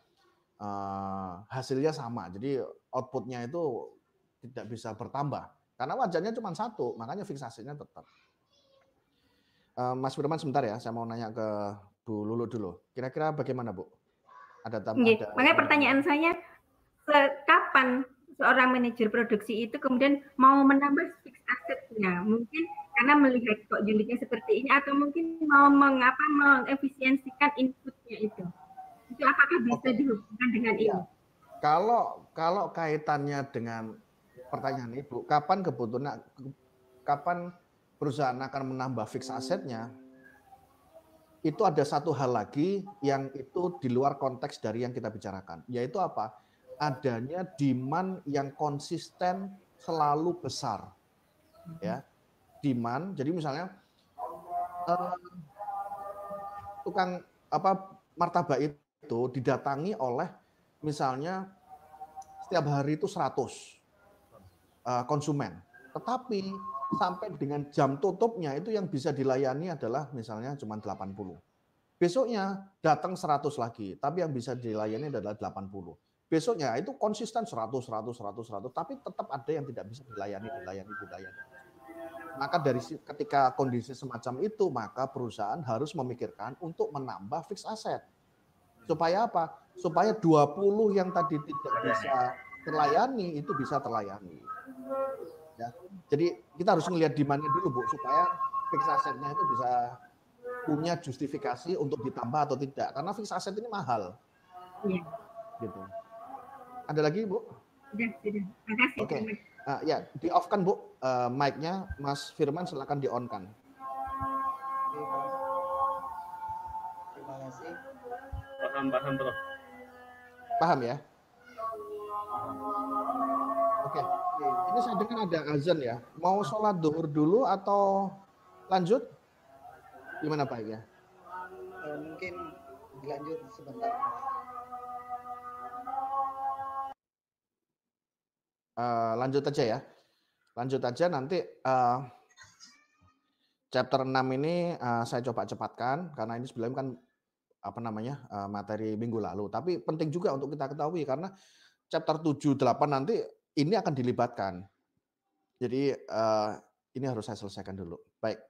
hasilnya sama. Jadi outputnya itu tidak bisa bertambah. Karena wajarnya cuma 1, makanya fiksasinya tetap. Mas Firman sebentar ya, saya mau nanya ke Bu Lulu dulu. Kira-kira bagaimana, Bu? Makanya pertanyaan saya, kapan seorang manajer produksi itu kemudian mau menambah fixed assetnya? Mungkin karena melihat kok unitnya seperti ini, atau mungkin mau mengefisiensikan inputnya itu. Itu apakah bisa dihubungkan dengan ini? Kalau kaitannya dengan pertanyaan Ibu, kapan perusahaan akan menambah fixed asetnya, itu ada satu hal lagi yang itu di luar konteks dari yang kita bicarakan, yaitu apa? Adanya demand yang konsisten selalu besar. Ya. Demand, jadi misalnya tukang martabak itu didatangi oleh misalnya setiap hari itu 100 konsumen. Tetapi sampai dengan jam tutupnya itu yang bisa dilayani adalah misalnya cuma 80. Besoknya datang 100 lagi, tapi yang bisa dilayani adalah 80. Besoknya itu konsisten 100, tapi tetap ada yang tidak bisa dilayani. Maka dari ketika kondisi semacam itu, maka perusahaan harus memikirkan untuk menambah fixed asset. Supaya apa? Supaya 20 yang tadi tidak bisa terlayani, itu bisa terlayani. Ya. Jadi kita harus melihat demand-nya dulu, Bu, supaya fixed asset-nya itu bisa punya justifikasi untuk ditambah atau tidak. Karena fixed asset ini mahal. Iya. Gitu. Ada lagi, Bu? Sudah. Terima kasih. Oke. Ya, di-off-kan, Bu, mic-nya. Mas Firman silakan di-on-kan. Terima kasih. Paham, Prof. Paham ya? Oke. Ini saya dengar ada azan ya. Mau sholat duhur dulu atau lanjut? Gimana Pak ya? Mungkin dilanjut sebentar. Lanjut aja ya. Lanjut aja nanti chapter 6 ini saya coba cepatkan karena ini sebelumnya kan materi minggu lalu. Tapi penting juga untuk kita ketahui karena chapter 7, 8 nanti ini akan dilibatkan. Jadi ini harus saya selesaikan dulu. Baik.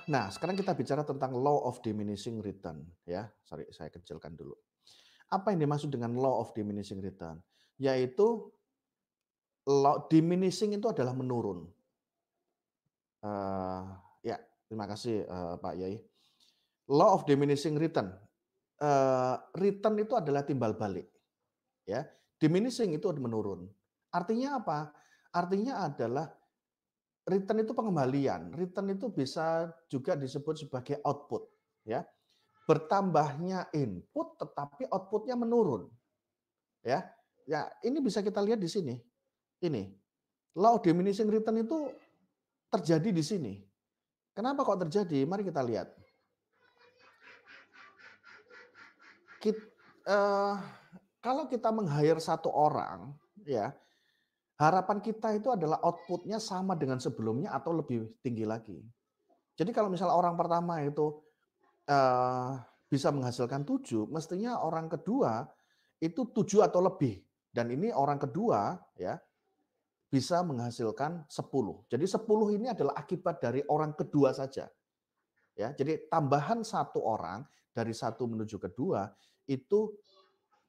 Nah, sekarang kita bicara tentang law of diminishing return ya. Sorry, saya kecilkan dulu. Apa yang dimaksud dengan law of diminishing return? Yaitu law diminishing itu adalah menurun. Ya, terima kasih Pak Yai. Law of diminishing return. Return itu adalah timbal balik. Ya, diminishing itu menurun. Artinya apa? Artinya adalah return itu pengembalian. Return itu bisa juga disebut sebagai output. Ya, bertambahnya input tetapi outputnya menurun. Ya, ini bisa kita lihat di sini. Ini law of diminishing return itu terjadi di sini. Kenapa kok terjadi? Mari kita lihat. Kalau kita meng-hire satu orang, ya, Harapan kita itu adalah output-nya sama dengan sebelumnya atau lebih tinggi lagi. Jadi kalau misalnya orang pertama itu bisa menghasilkan 7, mestinya orang kedua itu 7 atau lebih. Dan ini orang kedua ya bisa menghasilkan 10. Jadi 10 ini adalah akibat dari orang kedua saja. Ya, jadi tambahan satu orang dari 1 menuju ke 2 itu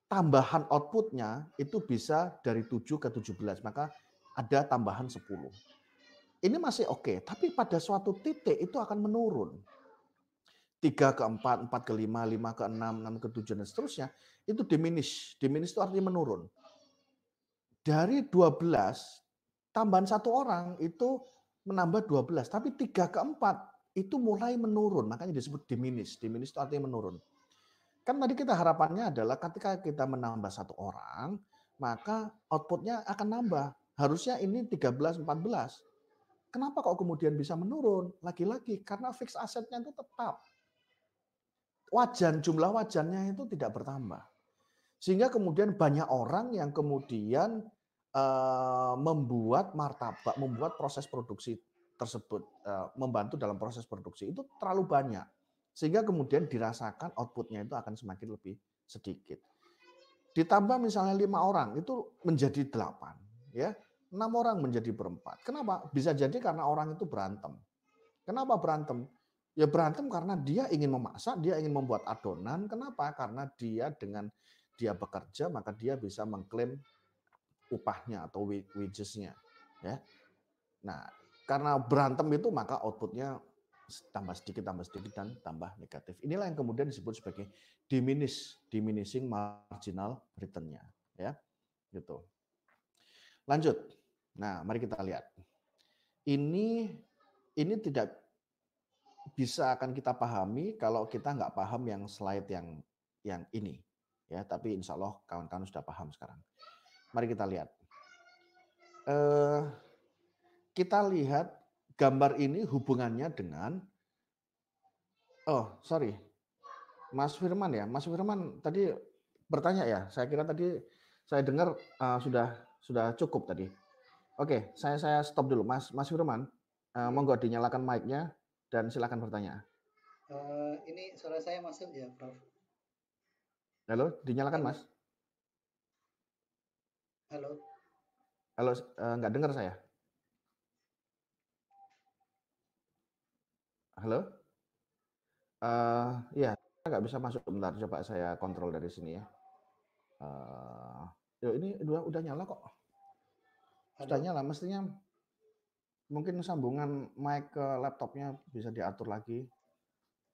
tambahan output-nya itu bisa dari 7 ke 17, maka ada tambahan 10. Ini masih oke, tapi pada suatu titik itu akan menurun. 3 ke 4, 4 ke 5, 5 ke 6, 6 ke 7, dan seterusnya, itu diminish. Diminish itu artinya menurun. Dari 12, tambahan satu orang itu menambah 12, tapi 3 ke 4 itu mulai menurun, makanya disebut diminish. Diminish itu artinya menurun. Kan tadi kita harapannya adalah ketika kita menambah satu orang, maka output-nya akan nambah. Harusnya ini 13, 14. Kenapa kok kemudian bisa menurun? Lagi-lagi karena fixed asset-nya itu tetap. Jumlah wajannya itu tidak bertambah. Sehingga kemudian banyak orang yang kemudian membuat martabak, membuat proses produksi tersebut, membantu dalam proses produksi itu terlalu banyak. Sehingga kemudian dirasakan output-nya itu akan semakin lebih sedikit. Ditambah misalnya 5 orang itu menjadi 8, ya 6 orang menjadi berempat. Kenapa? Bisa jadi karena orang itu berantem. Kenapa berantem? Ya berantem karena dia ingin memasak, dia ingin membuat adonan. Kenapa? Karena dia dengan dia bekerja maka dia bisa mengklaim upahnya atau wages-nya. Ya. Nah, karena berantem itu maka output-nya tambah sedikit, dan tambah negatif. Inilah yang kemudian disebut sebagai diminishing marginal return-nya, ya, gitu. Lanjut. Nah, mari kita lihat. Ini tidak bisa akan kita pahami kalau kita nggak paham yang slide yang ini, ya. Tapi insya Allah kawan-kawan sudah paham sekarang. Mari kita lihat. Kita lihat gambar ini hubungannya dengan Mas Firman ya. Mas Firman tadi bertanya ya. Saya kira tadi saya dengar sudah cukup tadi. Oke, saya stop dulu. Mas Firman, monggo dinyalakan mic-nya dan silakan bertanya. Ini suara saya masuk ya, Prof? Halo, dinyalakan Mas. Halo. Halo, nggak dengar saya. Halo. Ya, nggak bisa masuk. Bentar, coba saya kontrol dari sini ya. Ini udah nyala kok. Sudah nyala, mestinya mungkin sambungan mic ke laptopnya bisa diatur lagi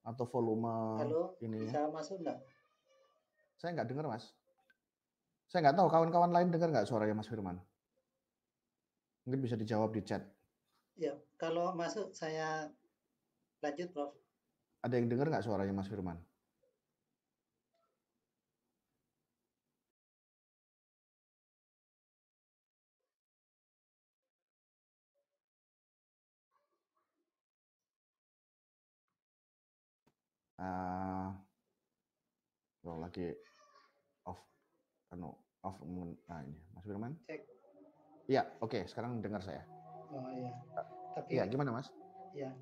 atau volume. Halo, ini bisa ya. masuk nggak? Saya nggak dengar Mas. Saya nggak tahu kawan-kawan lain dengar nggak suaranya Mas Firman. Mungkin bisa dijawab di chat. Ya, kalau masuk saya lanjut, Prof. Ada yang dengar nggak suaranya Mas Firman? Lagi off, ini Mas Firman. Cek. Iya, oke, sekarang dengar saya. Oh iya. Tapi ya gimana Mas? Ya,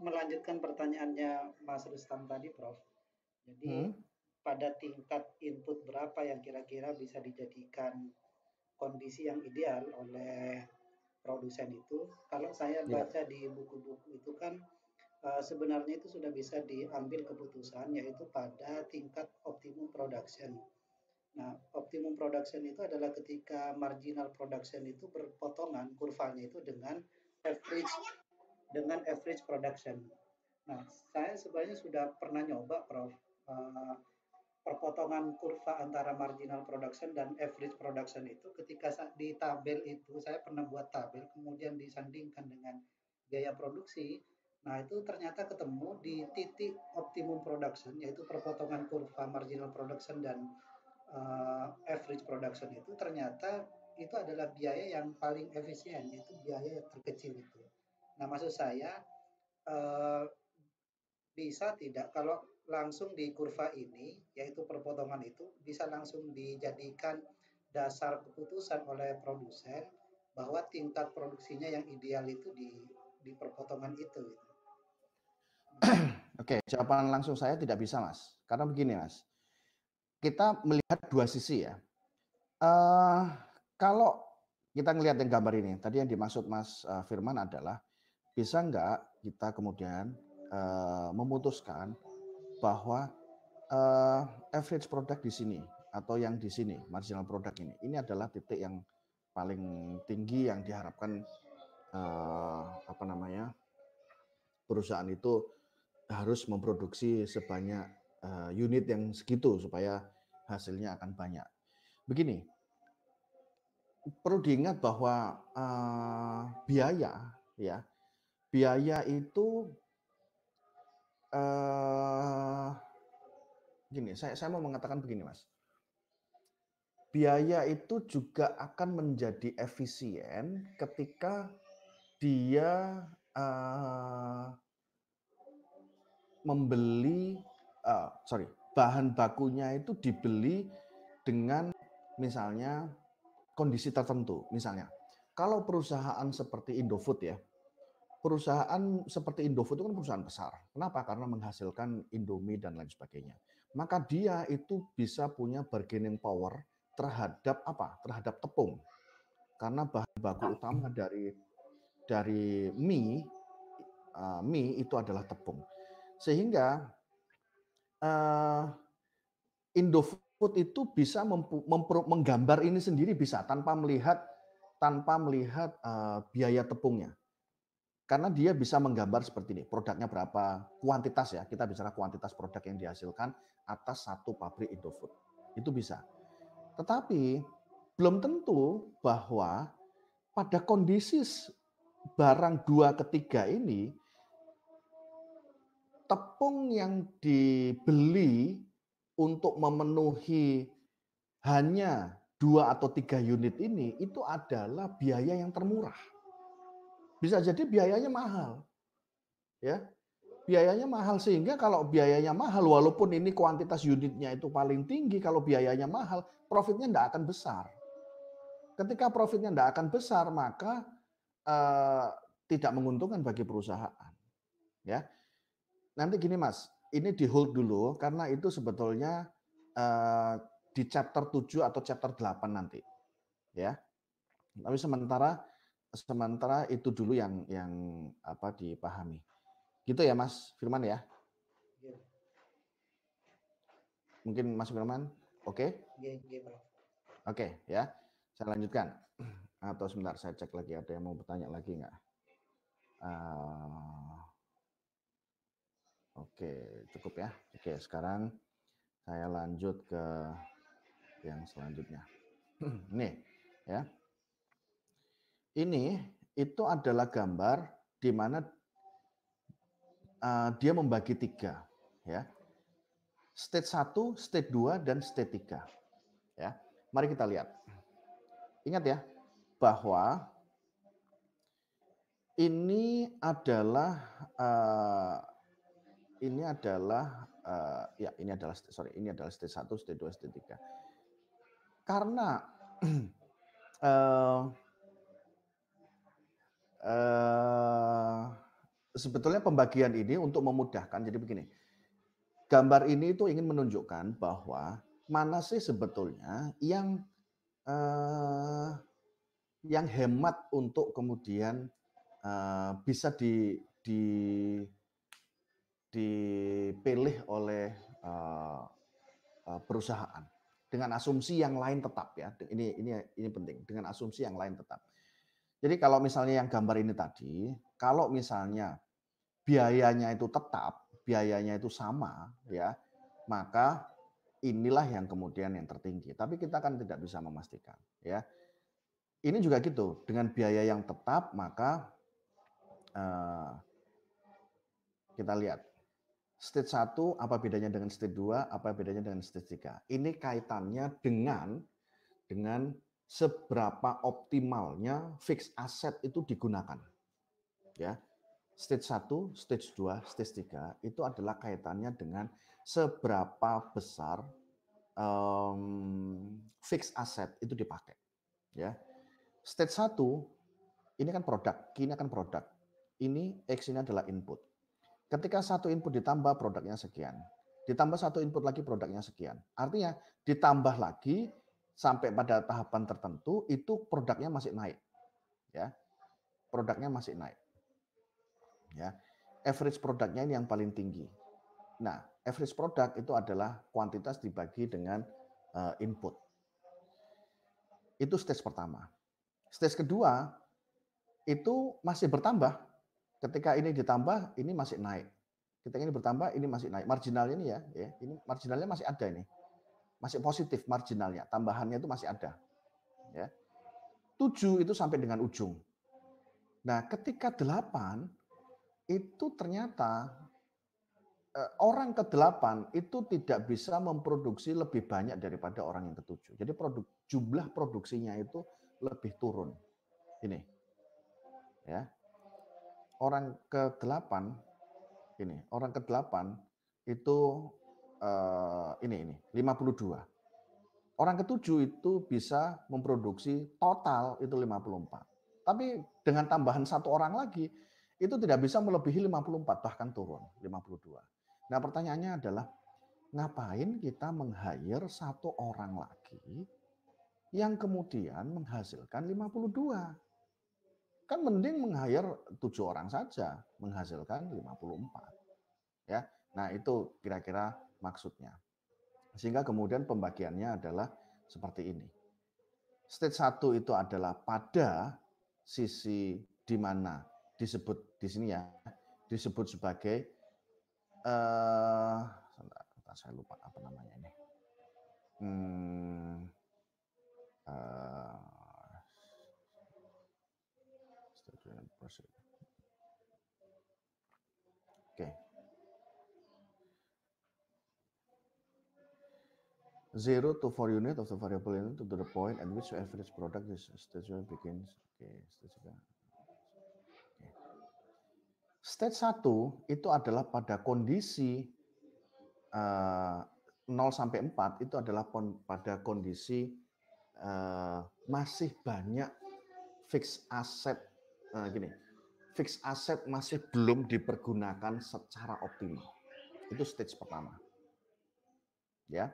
melanjutkan pertanyaannya Mas Rustam tadi, Prof. Jadi pada tingkat input berapa yang kira-kira bisa dijadikan kondisi yang ideal oleh produsen itu? Kalau saya baca di buku-buku itu kan sebenarnya itu sudah bisa diambil keputusan yaitu pada tingkat optimum production. Nah, optimum production itu adalah ketika marginal production itu berpotongan kurvanya itu dengan average production. Nah, saya sebenarnya sudah pernah nyoba, Prof. Perpotongan kurva antara marginal production dan average production itu ketika di tabel itu saya pernah buat tabel kemudian disandingkan dengan biaya produksi. Nah, itu ternyata ketemu di titik optimum production yaitu perpotongan kurva marginal production dan average production itu ternyata itu adalah biaya yang paling efisien, yaitu biaya yang terkecil itu. Nah, maksud saya bisa tidak kalau langsung di kurva ini, yaitu perpotongan itu bisa langsung dijadikan dasar keputusan oleh produsen bahwa tingkat produksinya yang ideal itu di perpotongan itu. Oke, jawaban langsung saya tidak bisa, Mas. Karena begini, Mas. Kita melihat dua sisi ya. Kalau kita ngelihat yang gambar ini, tadi yang dimaksud Mas Firman adalah bisa nggak kita kemudian memutuskan bahwa average product di sini atau yang di sini, marginal product ini adalah titik yang paling tinggi yang diharapkan perusahaan itu harus memproduksi sebanyak unit yang segitu supaya hasilnya akan banyak. Begini, perlu diingat bahwa biaya itu gini, saya mau mengatakan begini, Mas. Biaya itu juga akan menjadi efisien ketika dia bahan bakunya itu dibeli dengan misalnya kondisi tertentu. Misalnya, kalau perusahaan seperti Indofood ya, perusahaan seperti Indofood itu kan perusahaan besar. Kenapa? Karena menghasilkan Indomie dan lain sebagainya. Maka dia itu bisa punya bargaining power terhadap apa? Terhadap tepung. Karena bahan baku utama dari mie itu adalah tepung. Sehingga Indofood itu bisa menggambar ini sendiri bisa tanpa melihat biaya tepungnya. Karena dia bisa menggambar seperti ini, produknya berapa, kuantitas ya, kita bicara kuantitas produk yang dihasilkan atas satu pabrik Indofood. Itu bisa. Tetapi belum tentu bahwa pada kondisi barang 2 ketiga ini, tepung yang dibeli untuk memenuhi hanya 2 atau 3 unit ini, itu adalah biaya yang termurah. Bisa jadi biayanya mahal. Ya. Biayanya mahal sehingga kalau biayanya mahal, walaupun ini kuantitas unitnya itu paling tinggi, kalau biayanya mahal, profitnya tidak akan besar. Ketika profitnya tidak akan besar, maka tidak menguntungkan bagi perusahaan. Ya. Nanti gini Mas, ini di hold dulu karena itu sebetulnya di chapter 7 atau chapter 8 nanti. Ya. Tapi sementara itu dulu yang dipahami. Gitu ya Mas Firman ya? Mungkin Mas Firman, oke? Oke ya, saya lanjutkan. Atau sebentar saya cek lagi ada yang mau bertanya lagi nggak? Oke, cukup ya. Oke, sekarang saya lanjut ke yang selanjutnya. Nih ya. Ini itu adalah gambar di mana dia membagi 3 ya. Stage 1, stage 2 dan stage 3. Ya. Mari kita lihat. Ingat ya bahwa ini adalah stage 1, stage 2, stage 3. Karena sebetulnya pembagian ini untuk memudahkan. Jadi begini, gambar ini itu ingin menunjukkan bahwa mana sih sebetulnya yang hemat untuk kemudian bisa dipilih oleh perusahaan dengan asumsi yang lain tetap ya. Ini penting, dengan asumsi yang lain tetap. Jadi kalau misalnya yang gambar ini tadi, kalau misalnya biayanya itu tetap, biayanya itu sama, ya, maka inilah yang kemudian yang tertinggi. Tapi kita kan tidak bisa memastikan, ya. Ini juga gitu, dengan biaya yang tetap, maka kita lihat stage 1 apa bedanya dengan stage 2, apa bedanya dengan stage 3. Ini kaitannya dengan seberapa optimalnya fixed asset itu digunakan. Ya. Stage 1, stage 2, stage 3 itu adalah kaitannya dengan seberapa besar fixed asset itu dipakai. Ya. Stage 1 ini kan produk, ini akan produk. Ini X ini adalah input. Ketika satu input ditambah produknya sekian, ditambah satu input lagi produknya sekian. Artinya ditambah lagi sampai pada tahapan tertentu itu produknya masih naik. Ya. Produknya masih naik. Ya. Average produknya ini yang paling tinggi. Nah, average produk itu adalah kuantitas dibagi dengan input. Itu stage pertama. Stage kedua itu masih bertambah. Ketika ini ditambah, ini masih naik. Ketika ini bertambah, ini masih naik. Marginalnya ini ya, ini marginalnya masih ada ini. Masih positif marginalnya, tambahannya itu masih ada. Ya. 7 itu sampai dengan ujung. Nah, ketika 8 itu ternyata orang ke-8 itu tidak bisa memproduksi lebih banyak daripada orang yang ke-7. Jadi jumlah produksinya itu lebih turun. Ini. Ya. Orang ke-8 ini, orang ke-8 itu ini 52. Orang ke-7 itu bisa memproduksi total itu 54. Tapi dengan tambahan satu orang lagi itu tidak bisa melebihi 54, bahkan turun 52. Nah, pertanyaannya adalah ngapain kita meng-hire satu orang lagi yang kemudian menghasilkan 52? Kan mending meng-hire 7 orang saja, menghasilkan 54. Ya. Nah, itu kira-kira maksudnya. Sehingga kemudian pembagiannya adalah seperti ini. Stage 1 itu adalah pada sisi di mana disebut di sini ya, disebut sebagai saya lupa apa namanya ini. Oke. 0 to 4 unit of the variable unit to the point at which average product is stage 1 begins. Stage 1 itu adalah pada kondisi 0 sampai 4 itu adalah pada kondisi masih banyak fixed asset fixed asset masih belum dipergunakan secara optimal. Itu stage pertama. Ya.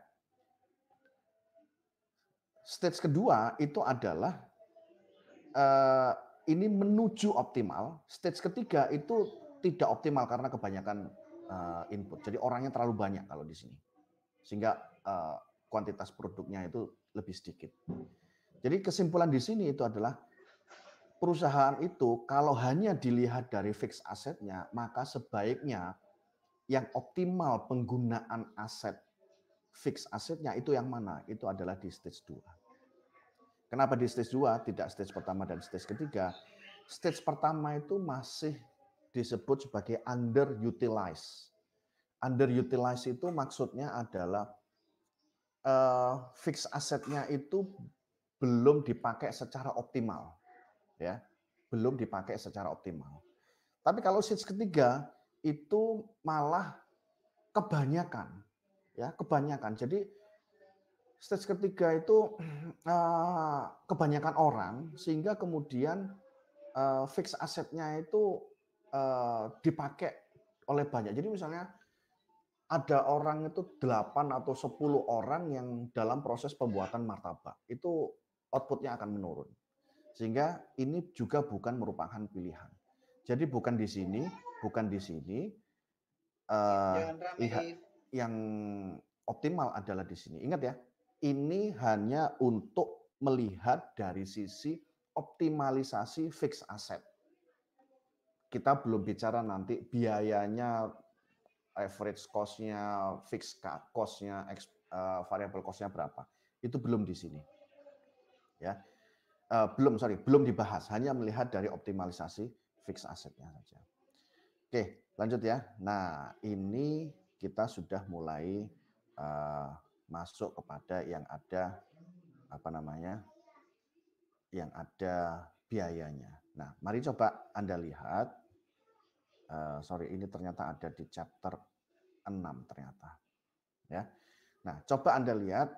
Stage kedua itu adalah ini menuju optimal. Stage ketiga itu tidak optimal karena kebanyakan input. Jadi orangnya terlalu banyak kalau di sini. Sehingga kuantitas produknya itu lebih sedikit. Jadi kesimpulan di sini itu adalah perusahaan itu kalau hanya dilihat dari fixed assetnya, maka sebaiknya yang optimal penggunaan aset fixed assetnya itu yang mana? Itu adalah di stage 2. Kenapa di stage 2, tidak stage pertama dan stage ketiga? Stage pertama itu masih disebut sebagai underutilized. Underutilized itu maksudnya adalah fixed assetnya itu belum dipakai secara optimal. Ya, belum dipakai secara optimal. Tapi kalau stage ketiga itu malah kebanyakan. Ya, kebanyakan. Jadi stage ketiga itu kebanyakan orang sehingga kemudian fixed assetnya itu dipakai oleh banyak. Jadi misalnya ada orang itu 8 atau 10 orang yang dalam proses pembuatan martabak. Itu outputnya akan menurun. Sehingga ini juga bukan merupakan pilihan. Jadi bukan di sini, yang optimal adalah di sini. Ingat ya, ini hanya untuk melihat dari sisi optimalisasi fixed asset. Kita belum bicara nanti biayanya, average cost-nya, fixed cost-nya, variable cost-nya berapa. Itu belum di sini. Ya. Belum dibahas, hanya melihat dari optimalisasi fixed assetnya saja. Oke, lanjut ya. Nah, ini kita sudah mulai masuk kepada yang ada yang ada biayanya. Nah, mari coba Anda lihat. Ini ternyata ada di chapter 6 ternyata. Ya. Nah, coba Anda lihat,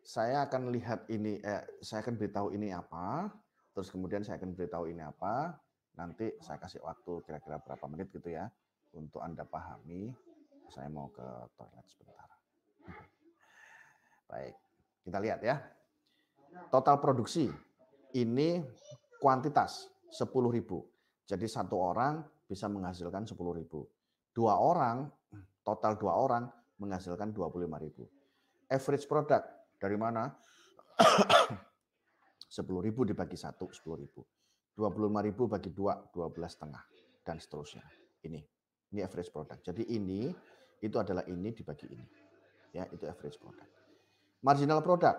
saya akan lihat ini, saya akan beritahu ini apa, terus kemudian saya akan beritahu ini apa, nanti saya kasih waktu kira-kira berapa menit gitu ya, untuk Anda pahami. Saya mau ke toilet sebentar. Baik, kita lihat ya. Total produksi, ini kuantitas 10.000. Jadi satu orang bisa menghasilkan 10.000. Dua orang, total 2 orang menghasilkan 25.000. Average product dari mana? 10.000 dibagi 1, 10.000. 25.000 bagi 2, 12,5 dan seterusnya. Ini average product. Jadi ini itu adalah ini dibagi ini. Ya, itu average product. Marginal product,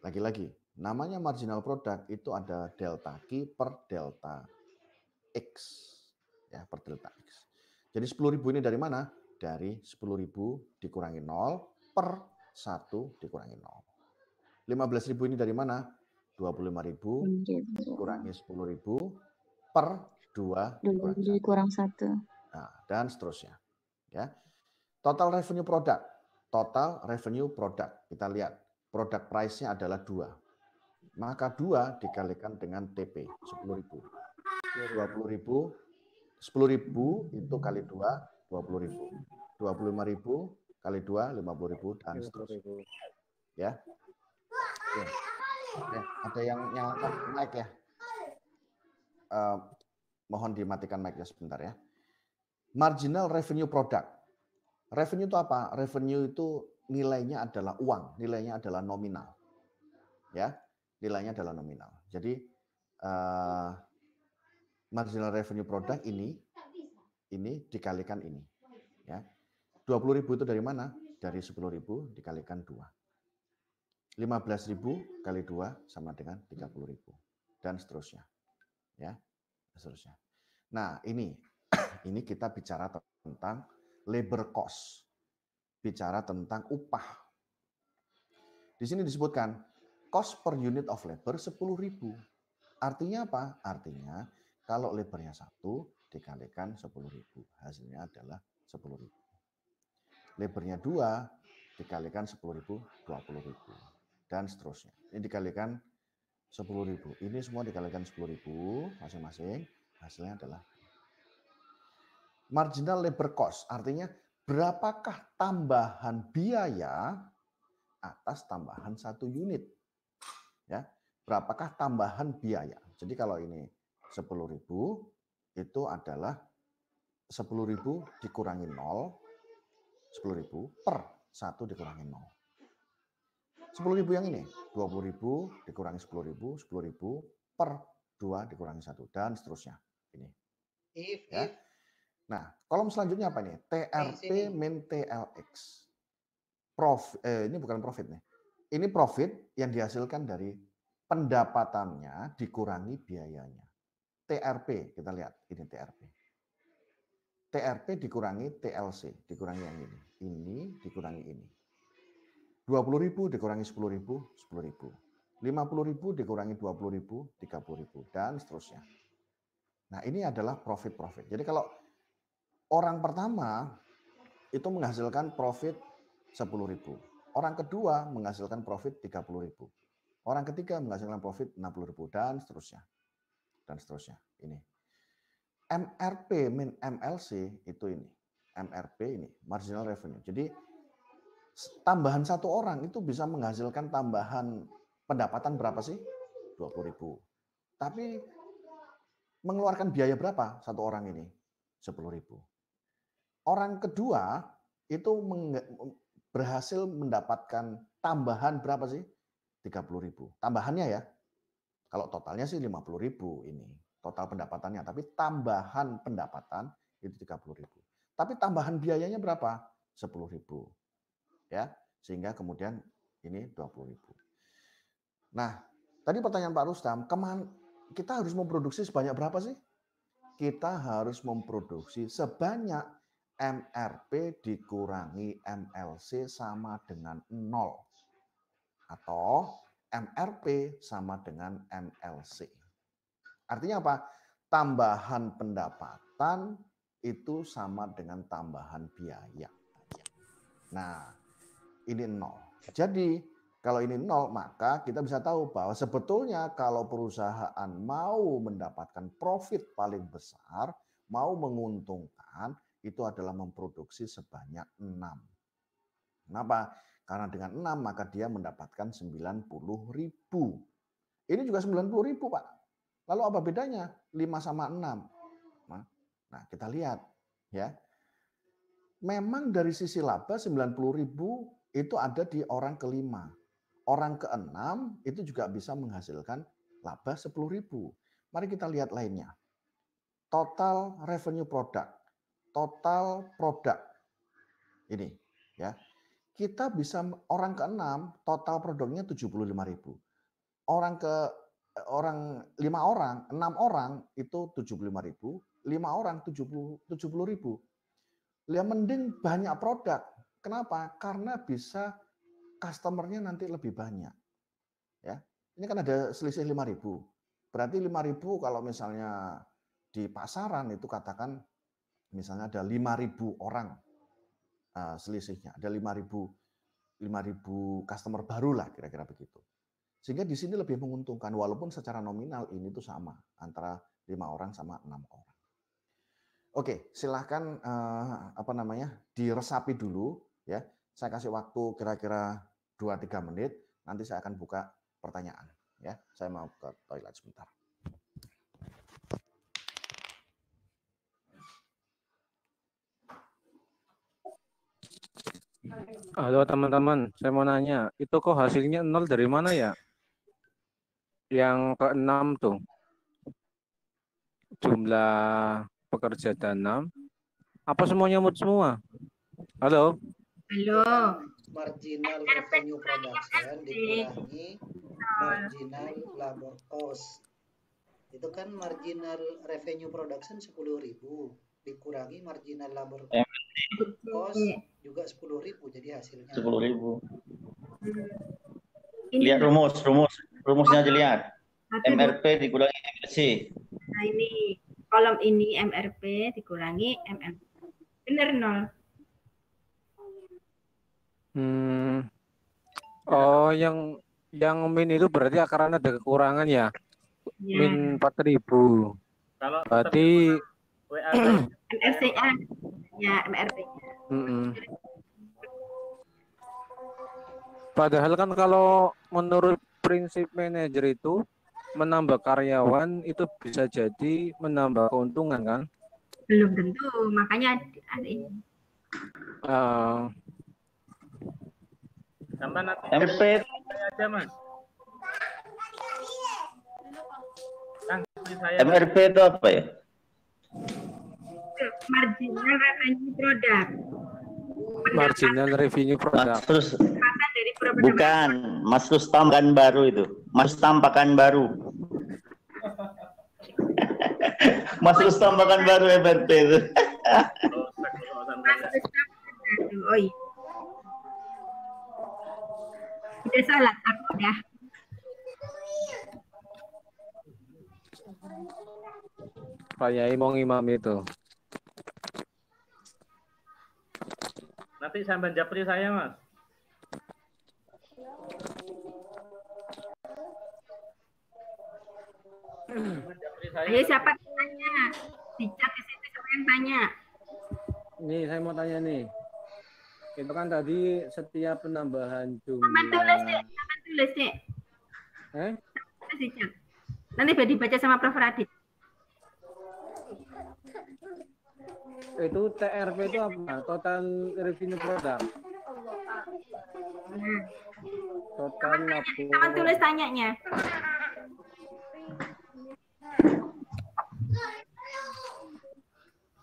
lagi-lagi namanya marginal product itu ada delta Q per delta X. Ya, per delta X. Jadi 10.000 ini dari mana? Dari 10.000 dikurangi 0 per 1 dikurangi 0. 15.000 ini dari mana? 25.000 kurangi 10.000 per 2 dikurang 1. Nah, dan seterusnya. Ya. Total revenue product. Total revenue product. Kita lihat. Product price-nya adalah 2. Maka 2 dikalikan dengan TP, 10.000. 20.000, 10.000 itu kali 2, 20.000. 25.000 kali 2, 50.000 dan seterusnya. Ya. Oke, ada yang nyalakan mic ya. Mohon dimatikan mic-nya sebentar ya. Marginal revenue product. Revenue itu apa? Revenue itu nilainya adalah uang, nilainya adalah nominal. Ya, nilainya adalah nominal. Jadi marginal revenue product ini dikalikan ini. Ya. 20.000 itu dari mana? Dari 10.000 dikalikan 2. 15.000 kali 2 sama dengan 30.000 dan seterusnya. Ya, seterusnya. Nah, ini kita bicara tentang labor cost. Bicara tentang upah. Di sini disebutkan cost per unit of labor 10.000. Artinya apa? Artinya kalau labornya 1 dikalikan 10.000, hasilnya adalah 10.000. Labornya 2 dikalikan 10.000, 20.000. Dan seterusnya. Ini dikalikan 10.000. Ini semua dikalikan 10.000 masing-masing. Hasilnya adalah marginal labor cost. Artinya berapakah tambahan biaya atas tambahan 1 unit. Ya, berapakah tambahan biaya. Jadi kalau ini 10.000 itu adalah 10.000 dikurangi 0, 10.000 per 1 dikurangi 0. 10.000 yang ini, 20.000 dikurangi 10.000, 10.000 per 2 dikurangi 1, dan seterusnya. Ini. Ya. Nah, kolom selanjutnya apa ini? TRP min TLX. Ini bukan profit nih. Ini profit yang dihasilkan dari pendapatannya dikurangi biayanya. TRP, kita lihat, ini TRP. TRP dikurangi TLC, dikurangi yang ini. Ini dikurangi ini. 20.000 dikurangi 10.000, 10.000. 50.000 dikurangi 20.000, 30.000, dan seterusnya. Nah, ini adalah profit-profit. Jadi kalau orang pertama itu menghasilkan profit 10.000. Orang kedua menghasilkan profit 30.000. Orang ketiga menghasilkan profit 60.000, dan seterusnya. Dan seterusnya. Ini. MRP min MLC itu ini. MRP ini, marginal revenue. Jadi tambahan 1 orang itu bisa menghasilkan tambahan pendapatan berapa sih? 20.000. Tapi mengeluarkan biaya berapa 1 orang ini? 10.000. Orang kedua itu berhasil mendapatkan tambahan berapa sih? 30.000. Tambahannya ya. Kalau totalnya sih 50.000 ini. Total pendapatannya. Tapi tambahan pendapatan itu 30.000. Tapi tambahan biayanya berapa? 10.000. Ya, sehingga kemudian ini 20.000. Nah, tadi pertanyaan Pak Rustam, kita harus memproduksi sebanyak berapa sih? Kita harus memproduksi sebanyak MRP dikurangi MLC sama dengan 0. Atau MRP sama dengan MLC. Artinya apa? Tambahan pendapatan itu sama dengan tambahan biaya. Nah, ini 0. Jadi kalau ini 0, maka kita bisa tahu bahwa sebetulnya kalau perusahaan mau mendapatkan profit paling besar, mau menguntungkan, itu adalah memproduksi sebanyak 6. Kenapa? Karena dengan 6 maka dia mendapatkan 90.000. Ini juga 90.000, Pak. Lalu apa bedanya 5 sama 6? Nah, kita lihat ya. Memang dari sisi laba 90.000 itu ada di orang kelima. Orang keenam itu juga bisa menghasilkan laba 10.000. Mari kita lihat lainnya. Total revenue product, total produk. Ini ya. Kita bisa orang keenam total produknya 75.000. Orang 6 orang itu 75.000, 5 orang 70.000. Ya mending banyak produk. Kenapa? Karena bisa customer-nya nanti lebih banyak. Ya. Ini kan ada selisih 5.000. Berarti 5.000 kalau misalnya di pasaran itu katakan misalnya ada 5.000 orang selisihnya, ada 5.000 customer baru lah kira-kira begitu. Sehingga di sini lebih menguntungkan walaupun secara nominal ini tuh sama antara 5 orang sama 6 orang. Oke, silahkan diresapi dulu ya. Saya kasih waktu kira-kira 2-3 menit. Nanti saya akan buka pertanyaan ya. Saya mau ke toilet sebentar. Halo teman-teman, saya mau nanya, itu kok hasilnya 0 dari mana ya? Yang ke-6 tuh. Jumlah pekerja dan 6. Apa semuanya nyamut semua? Halo? Halo. Marginal revenue production dikurangi marginal labor cost. Itu kan marginal revenue production 10.000 dikurangi marginal labor cost juga 10.000, jadi hasilnya 10.000. Lihat rumusnya aja lihat. MRP dikurangi MRC. Nah ini kolom ini MRP dikurangi MRP. Benar 0. Oh, yang min itu berarti akarnya ada kekurangan ya? Ya. Min 4.000. Kalau berarti MRC-nya ya MRP. Padahal kan kalau menurut prinsip manajer itu menambah karyawan itu bisa jadi menambah keuntungan kan? Belum tentu, makanya ada ini. Tambah nanti MRP aja Mas. MRP itu apa ya? Marginal revenue product. Marginal revenue product. Bukan, Mas Rustam Pekanbaru itu. Mas Rustam Pekanbaru. Mas Rustam Pekanbaru MRP itu. Oh iya. Udah salat aku udah. Pak Yai mau ngimam itu. Nanti sampai japri saya Mas. Ayo siapa tanya? Di chat di situ siapa yang tanya? Nih saya mau tanya nih. Itu kan tadi setiap penambahan jumlah. Sama tulis deh. Tulis di chat. Nanti biar dibaca sama Prof. Radit. Itu TRP itu apa? Total revenue product. Total Sama tulis tanyanya.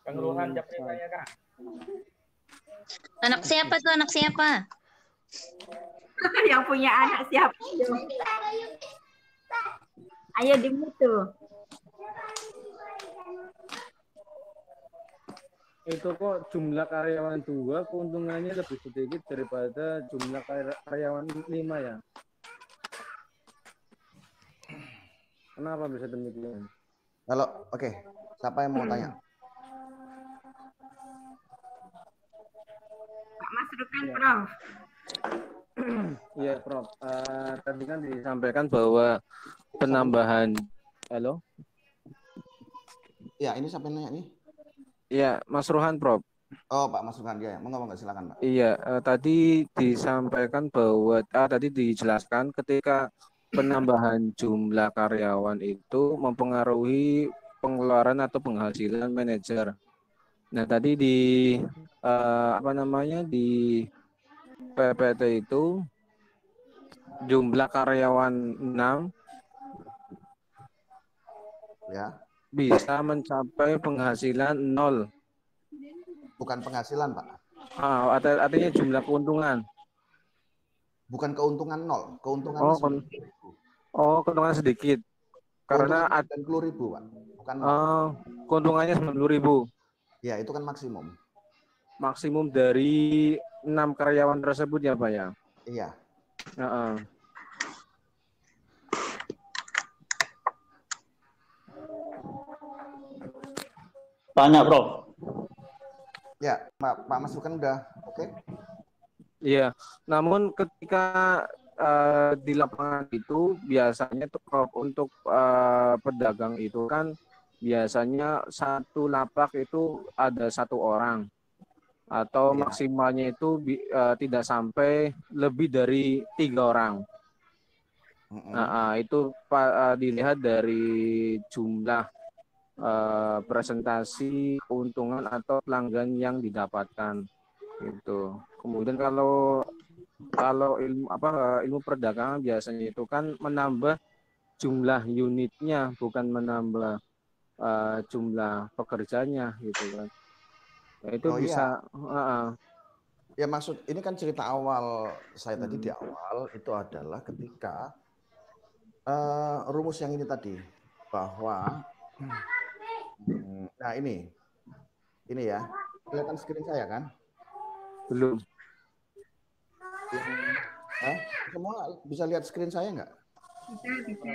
Pengeluaran japri saya Kak. Anak siapa tuh? Anak siapa? Yang punya anak siapa? Ayo dimute. Itu kok jumlah karyawan 2 keuntungannya lebih sedikit daripada jumlah karyawan 5 ya? Kenapa bisa demikian? Halo, oke. Siapa yang mau tanya? Pak Mas Rukan, Prof. Iya, Prof. Tadi kan disampaikan bahwa penambahan, halo? Ya, ini siapa yang nanya nih? Iya, Mas Rohan, Prof. Oh, Pak Mas Rohan, ya. Monggo, silakan, Pak. Iya, tadi disampaikan bahwa tadi dijelaskan ketika penambahan jumlah karyawan itu mempengaruhi pengeluaran atau penghasilan manajer. Nah, tadi di di PPT itu jumlah karyawan 6 Ya. bisa mencapai penghasilan 0. Bukan penghasilan, Pak. Artinya jumlah keuntungan. Bukan keuntungan 0, keuntungan keuntungan sedikit. Karena 90.000, Pak. Bukan 0. Keuntungannya 90.000. Ya, itu kan maksimum. Maksimum dari 6 karyawan tersebut ya, Pak ya? Iya. Tanya, Prof. Ya, Pak Mas kan udah oke? Iya, namun ketika di lapangan itu biasanya untuk pedagang itu kan biasanya satu lapak itu ada 1 orang atau maksimalnya itu tidak sampai lebih dari 3 orang. Itu dilihat dari jumlah presentasi keuntungan atau pelanggan yang didapatkan gitu. Kemudian kalau ilmu perdagangan biasanya itu kan menambah jumlah unitnya, bukan menambah jumlah pekerjanya gitu kan. Nah, itu bisa ya maksud ini kan cerita awal saya tadi di awal itu adalah ketika rumus yang ini tadi bahwa nah ini ya, kelihatan screen saya kan? Belum. Semua bisa lihat screen saya nggak? Bisa.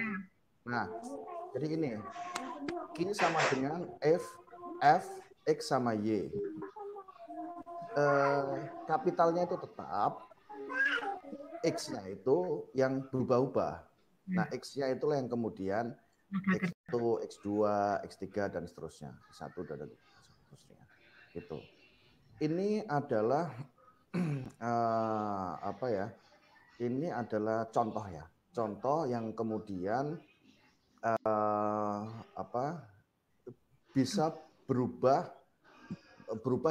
Nah, jadi ini Q sama dengan F, X sama Y. Kapitalnya itu tetap, X-nya itu yang berubah-ubah. Nah, X-nya itulah yang kemudian X1, X2, X3 dan seterusnya. X1 dan seterusnya. Gitu. Ini adalah ini adalah contoh ya. Contoh yang kemudian bisa berubah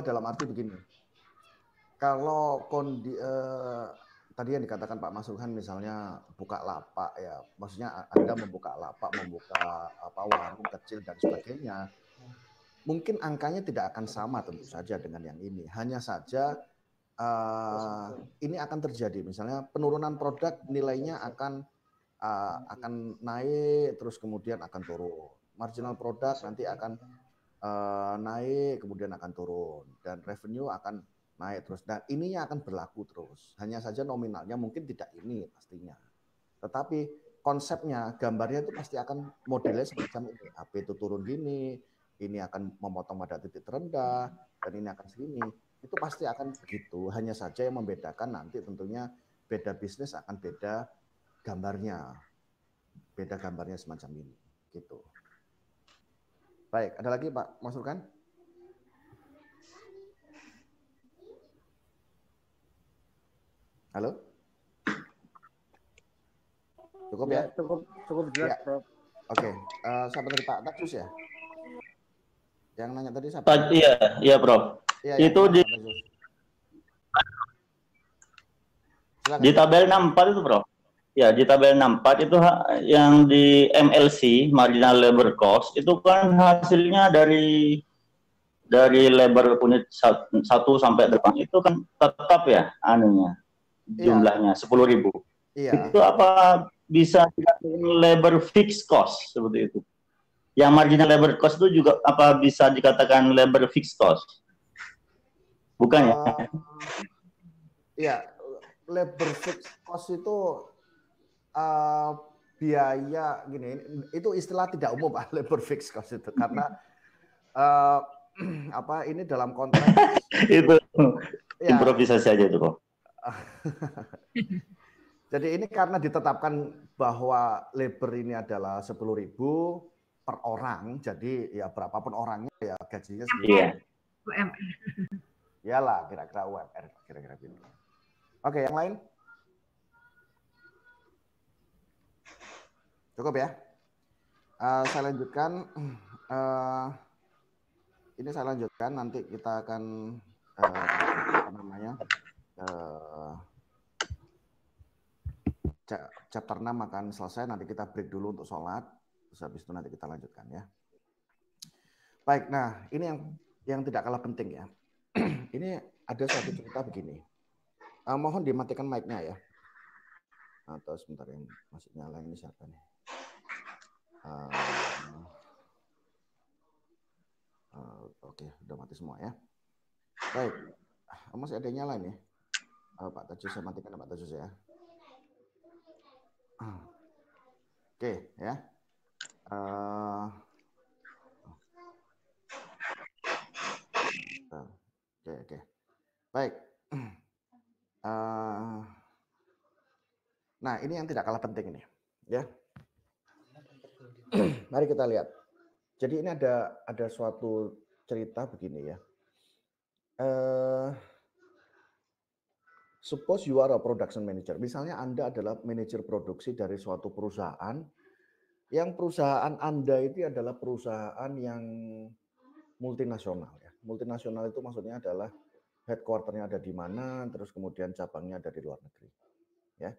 dalam arti begini. Kalau tadi yang dikatakan Pak Mas Ruhan misalnya buka lapak ya, maksudnya Anda membuka lapak, membuka warung kecil dan sebagainya, mungkin angkanya tidak akan sama tentu saja dengan yang ini. Hanya saja ini akan terjadi, misalnya penurunan produk nilainya akan naik terus kemudian akan turun. Marginal produk nanti akan naik kemudian akan turun dan revenue akan naik terus, dan ininya akan berlaku terus. Hanya saja nominalnya mungkin tidak ini pastinya, tetapi konsepnya, gambarnya itu pasti akan modelnya semacam ini. HP itu turun gini, ini akan memotong pada titik terendah, dan ini akan segini. Itu pasti akan begitu. Hanya saja yang membedakan nanti tentunya beda bisnis akan beda gambarnya, semacam ini. Gitu. Baik, ada lagi Pak Mas Ruhan? Halo? Cukup ya? Cukup jelas, ya. Prof. Oke, siapa tadi Pak Taksus ya? Yang nanya tadi siapa? Iya, Prof. Ya, itu di tabel 64 itu, Prof. Ya, di tabel 64 itu yang di MLC, marginal labor cost, itu kan hasilnya dari labor unit 1 sampai 8 itu kan tetap ya anunya. Jumlahnya 10.000. Iya. Itu apa bisa dikatakan labor fixed cost seperti itu? Yang marginal labor cost itu juga apa bisa dikatakan labor fixed cost? Bukan ya? Iya, labor fixed cost itu biaya gini. Itu istilah tidak umum Pak, labor fixed cost itu karena ini dalam konteks itu improvisasi aja itu kok. Jadi ini karena ditetapkan bahwa labor ini adalah 10.000 per orang, jadi ya berapapun orangnya ya gajinya segitu. UMR. Iyalah, kira-kira UMR, kira-kira gitu. Oke, yang lain? Cukup ya? Saya lanjutkan. Ini saya lanjutkan, nanti kita akan apa namanya? Chapter 6 akan selesai, nanti kita break dulu untuk sholat, terus habis itu nanti kita lanjutkan ya. Baik, nah ini yang tidak kalah penting ya. Ini ada suatu cerita begini. Mohon dimatikan mic-nya ya. Atau sebentar, yang masih nyala ini siapa nih? Oke, udah mati semua ya. Baik, masih ada yang nyala nih. Pak Tajus, saya matikan Pak Tajus ya. Oke ya. Oke. Baik. Nah, ini yang tidak kalah penting ini, ya. Mari kita lihat. Jadi ini ada suatu cerita begini ya. Suppose you are a production manager. Misalnya Anda adalah manajer produksi dari suatu perusahaan, yang perusahaan Anda itu adalah perusahaan yang multinasional ya. Multinasional itu maksudnya adalah headquarter-nya ada di mana, terus kemudian cabangnya ada di luar negeri. Ya.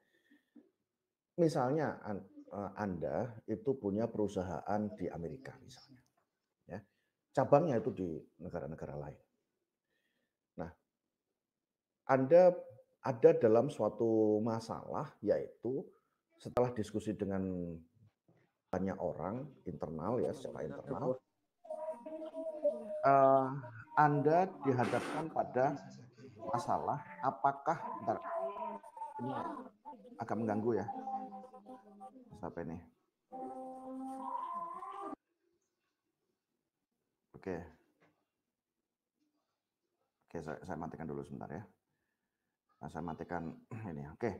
Misalnya Anda itu punya perusahaan di Amerika misalnya. Ya. Cabangnya itu di negara-negara lain. Nah, Anda ada dalam suatu masalah, yaitu setelah diskusi dengan banyak orang internal ya, secara internal, Anda dihadapkan pada masalah apakah, bentar, ini agak mengganggu ya, sampai ini. Oke, saya matikan dulu sebentar ya. Nah, saya matikan ini. Oke.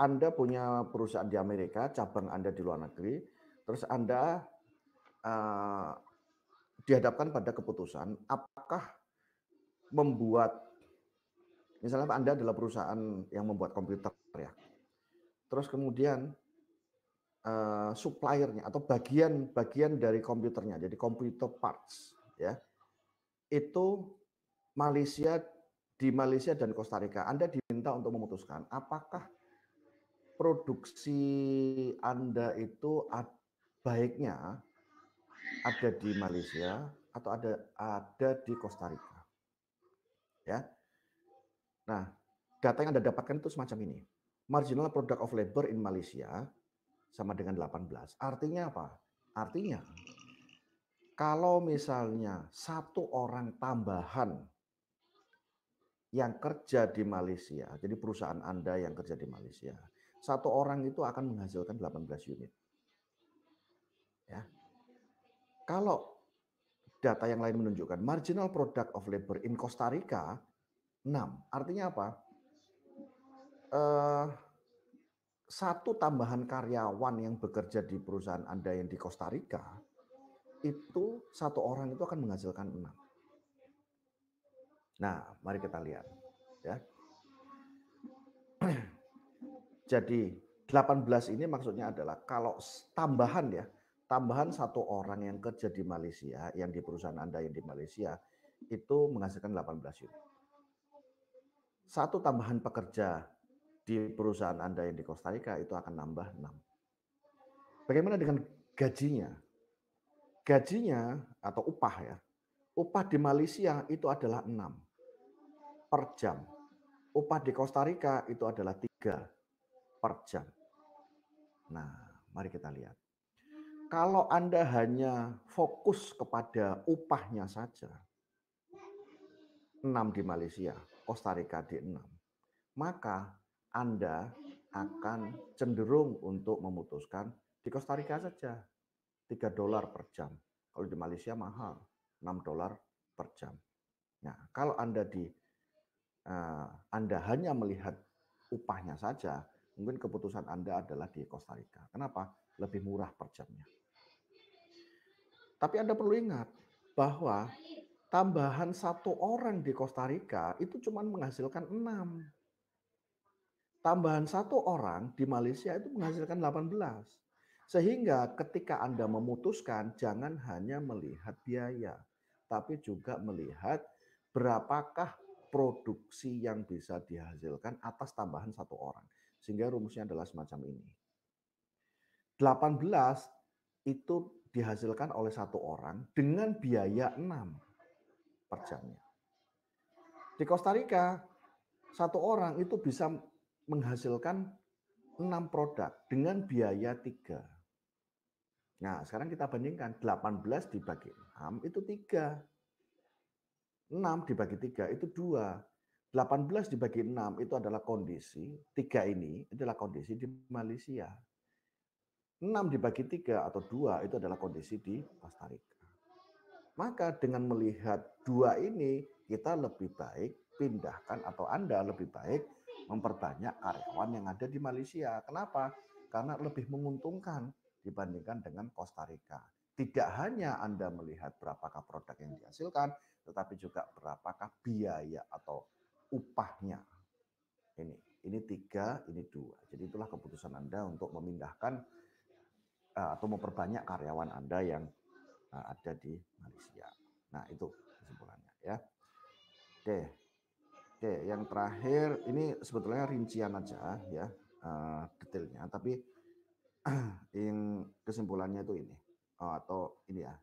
Anda punya perusahaan di Amerika, cabang Anda di luar negeri, terus Anda dihadapkan pada keputusan apakah membuat, misalnya Anda adalah perusahaan yang membuat komputer ya, terus kemudian suppliernya atau bagian dari komputernya, jadi computer parts ya, itu di Malaysia dan Costa Rica. Anda diminta untuk memutuskan apakah produksi Anda itu baiknya ada di Malaysia atau ada di Costa Rica. Ya. Nah, data yang Anda dapatkan itu semacam ini. Marginal product of labor in Malaysia sama dengan 18. Artinya apa? Artinya kalau misalnya satu orang tambahan yang kerja di Malaysia, jadi perusahaan Anda yang kerja di Malaysia, satu orang itu akan menghasilkan 18 unit. Ya. Kalau data yang lain menunjukkan marginal product of labor in Costa Rica 6. Artinya apa? Satu tambahan karyawan yang bekerja di perusahaan Anda yang di Costa Rica, itu satu orang itu akan menghasilkan 6. Nah, mari kita lihat. Ya. Jadi 18 ini maksudnya adalah kalau tambahan satu orang yang kerja di Malaysia, yang di perusahaan Anda yang di Malaysia, itu menghasilkan 18 unit. Satu tambahan pekerja di perusahaan Anda yang di Costa Rica itu akan nambah 6. Bagaimana dengan gajinya? Gajinya atau upah ya. Upah di Malaysia itu adalah 6 per jam. Upah di Costa Rica itu adalah 3 per jam. Nah, mari kita lihat. Kalau Anda hanya fokus kepada upahnya saja, 6 di Malaysia, Costa Rica di 6, maka Anda akan cenderung untuk memutuskan di Costa Rica saja, $3 per jam. Kalau di Malaysia mahal, $6 per jam. Nah, kalau Anda Anda hanya melihat upahnya saja, mungkin keputusan Anda adalah di Costa Rica. Kenapa? Lebih murah per jamnya. Tapi Anda perlu ingat bahwa tambahan 1 orang di Costa Rica itu cuma menghasilkan 6. Tambahan 1 orang di Malaysia itu menghasilkan 18. Sehingga ketika Anda memutuskan, jangan hanya melihat biaya, tapi juga melihat berapakah produksi yang bisa dihasilkan atas tambahan 1 orang. Sehingga rumusnya adalah semacam ini. 18 itu dihasilkan oleh 1 orang dengan biaya 6 per jamnya. Di Costa Rica, 1 orang itu bisa menghasilkan 6 produk dengan biaya 3. Nah, sekarang kita bandingkan 18 dibagi 6 itu 3. 6 dibagi 3 itu 2. 18 dibagi 6 itu adalah kondisi, 3 ini adalah kondisi di Malaysia. 6 dibagi 3 atau 2 itu adalah kondisi di Costa Rica. Maka dengan melihat 2 ini, kita lebih baik pindahkan atau Anda lebih baik memperbanyak karyawan yang ada di Malaysia. Kenapa? Karena lebih menguntungkan dibandingkan dengan Costa Rica. Tidak hanya Anda melihat berapakah produk yang dihasilkan, tetapi juga berapakah biaya atau upahnya. Ini 3, ini 2. Jadi itulah keputusan Anda untuk memindahkan atau memperbanyak karyawan Anda yang ada di Malaysia. Nah, itu kesimpulannya ya. Oke, yang terakhir ini sebetulnya rincian aja ya, detailnya, tapi yang kesimpulannya itu ini atau ini ya.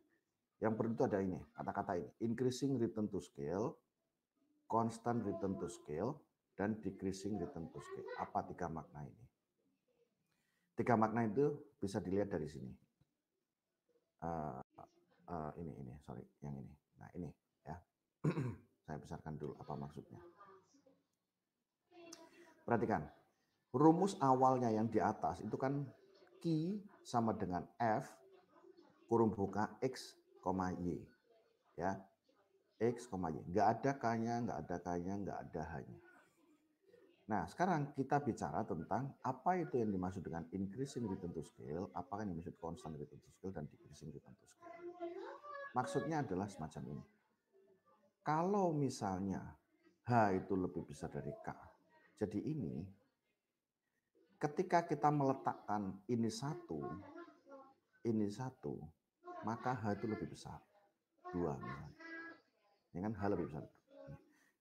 Yang perlu itu ada ini, kata-kata ini, increasing return to scale, constant return to scale, dan decreasing return to scale. Apa 3 makna ini? 3 makna itu bisa dilihat dari sini. Sorry, yang ini. Nah, ini ya. Saya besarkan dulu apa maksudnya. Perhatikan, rumus awalnya yang di atas itu kan Q sama dengan F kurung buka X, Y. Ya, X, Y. Nggak ada K-nya, nggak ada K-nya, nggak ada H-nya. Nah, sekarang kita bicara tentang apa itu yang dimaksud dengan increasing return to scale, apa yang dimaksud constant return to scale, dan decreasing return to scale. Maksudnya adalah semacam ini. Kalau misalnya H itu lebih besar dari K, jadi ini, ketika kita meletakkan ini 1, maka H itu lebih besar. 2 misalnya. Ya kan, H lebih besar.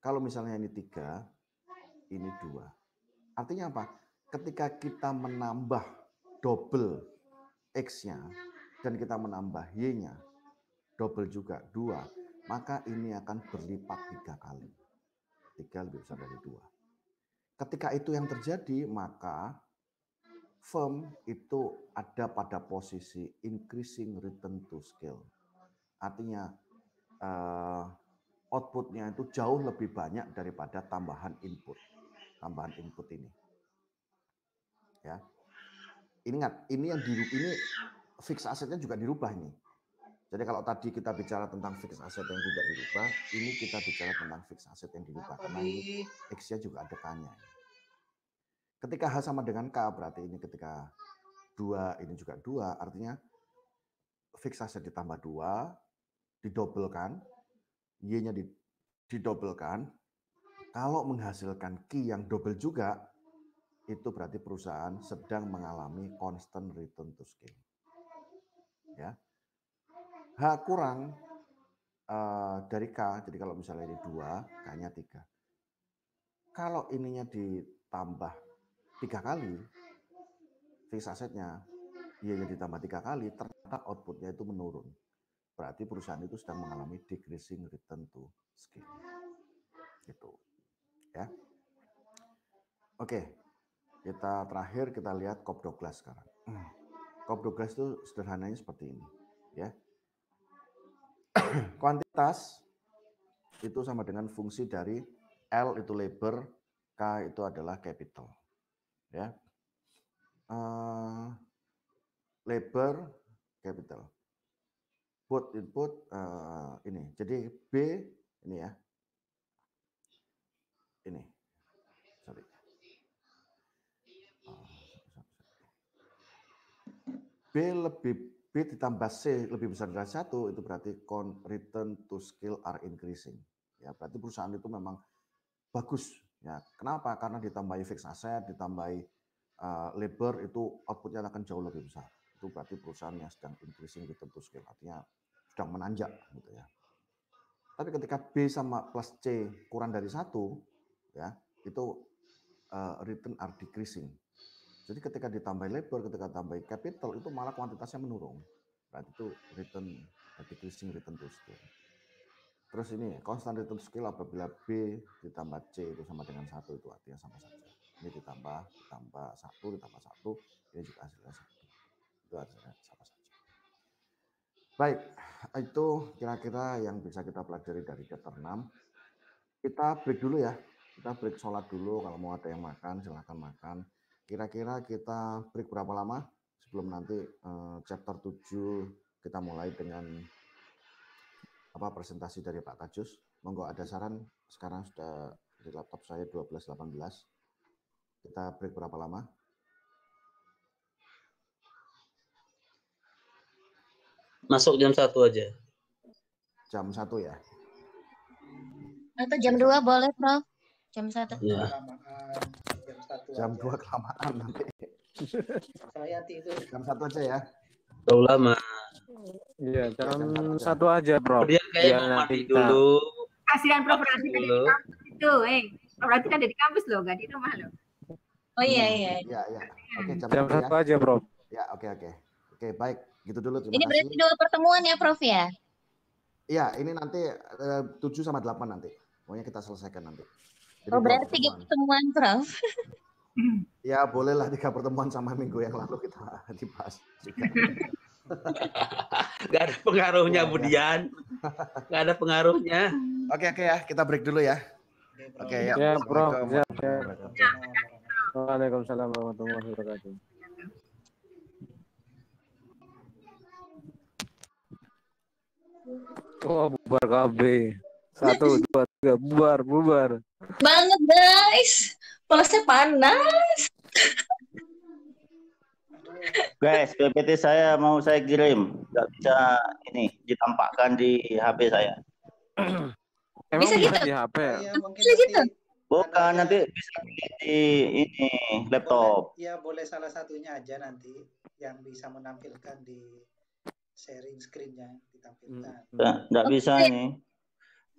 Kalau misalnya ini 3, ini 2. Artinya apa? Ketika kita menambah double X-nya dan kita menambah Y-nya, double juga 2, maka ini akan berlipat 3 kali. 3 lebih besar dari 2. Ketika itu yang terjadi, maka firm itu ada pada posisi increasing return to scale. Artinya outputnya itu jauh lebih banyak daripada tambahan input ini. Ya, ingat ini fixed assetnya juga dirubah ini. Jadi kalau tadi kita bicara tentang fixed asset yang tidak dirubah, ini kita bicara tentang fixed asset yang dirubah karena ini X-nya juga ada K-nya. Ketika H sama dengan K berarti ini ketika 2 ini juga 2, artinya fixed asset ditambah 2, didobelkan, Y-nya didobelkan. Kalau menghasilkan Q yang double juga, itu berarti perusahaan sedang mengalami constant return to scale. Ya. H kurang dari K, jadi kalau misalnya ini 2, K-nya 3. Kalau ininya ditambah 3 kali, fixed assetnya, Y-nya ditambah 3 kali, ternyata outputnya itu menurun. Berarti perusahaan itu sedang mengalami decreasing return to scale. Gitu. Ya. Oke. Terakhir kita lihat Cobb Douglas sekarang. Cobb Douglas itu sederhananya seperti ini, ya. Kuantitas itu sama dengan fungsi dari L itu labor, K itu adalah capital. Ya. Labor, capital. Both input ini. Jadi B ini ya. ini. Sorry. B ditambah C lebih besar dari 1, itu berarti return to scale are increasing. Ya, berarti perusahaan itu memang bagus. Ya, kenapa? Karena ditambahi fixed asset, ditambahi labor, itu outputnya akan jauh lebih besar. Itu berarti perusahaan yang sedang increasing return to scale, artinya sedang menanjak gitu ya. Tapi ketika B sama plus C kurang dari 1, ya, itu return are decreasing. Jadi ketika ditambah labor, ketika tambah capital, itu malah kuantitasnya menurun. Berarti itu return decreasing return to scale. Terus ini constant return to scale apabila B ditambah C itu sama dengan 1, itu artinya sama saja. Ini ditambah 1, ini juga hasilnya 1. Itu hasilnya sama saja. Baik, itu kira-kira yang bisa kita pelajari dari chapter 6. Kita break dulu ya. Kita break sholat dulu. Kalau mau ada yang makan, silahkan makan. Kira-kira kita break berapa lama sebelum nanti chapter 7 kita mulai dengan presentasi dari Pak Tajus. Monggo ada saran, sekarang sudah di laptop saya 12.18. Kita break berapa lama? Masuk jam 1 aja. Jam 1 ya? Atau jam 2 boleh, Prof. Jam 1. Ya. Jam 2 kelamaan nanti. Saya tidur. Jam 1 aja ya. Terlalu lama. Iya, jam 1 aja, Prof. Dia kayak mau mandi dulu. Kasihan Prof Radit ada di kampus itu, Prof Radit ada di kampus loh, nggak di rumah loh. Oh iya. Iya. Oke, jam 1 aja, Prof. Ya, oke. Oke, baik. Gitu dulu, terima Ini kasih. berarti 2 pertemuan ya, Prof ya? Iya, ini nanti 7 sama 8 nanti. Pokoknya kita selesaikan nanti. Jadi oh, berarti 3 pertemuan, Prof. Ya, bolehlah 3 pertemuan sama minggu yang lalu kita dibahas juga. Gak ada pengaruhnya, Budian. Gak ada pengaruhnya. Oke ya, kita break dulu ya. Oke, ya. Prof. Waalaikumsalam warahmatullahi wabarakatuh. Oh, bubar KB. 1, 2, 3, bubar. Banget, guys. Pulsnya panas. Guys, PPT saya mau saya kirim. Nggak bisa ini ditampakkan di HP saya. Emang bisa gitu? Di HP ya? Bisa gitu? Bukan, nanti bisa di ini laptop. Ya, boleh salah satunya aja nanti yang bisa menampilkan di sharing screen-nya ditampilkan. Nggak bisa ini.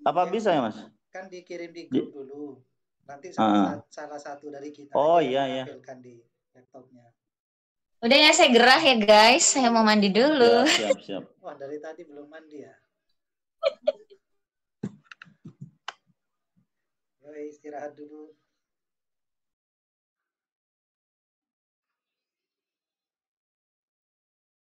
Apa bisa ya, Mas? Kan dikirim di grup dulu. Nanti salah satu dari kita menampilkan di laptopnya. Udah ya, saya gerah ya guys. Saya mau mandi dulu. Ya, siap. Wah, dari tadi belum mandi ya? Yoi, istirahat dulu.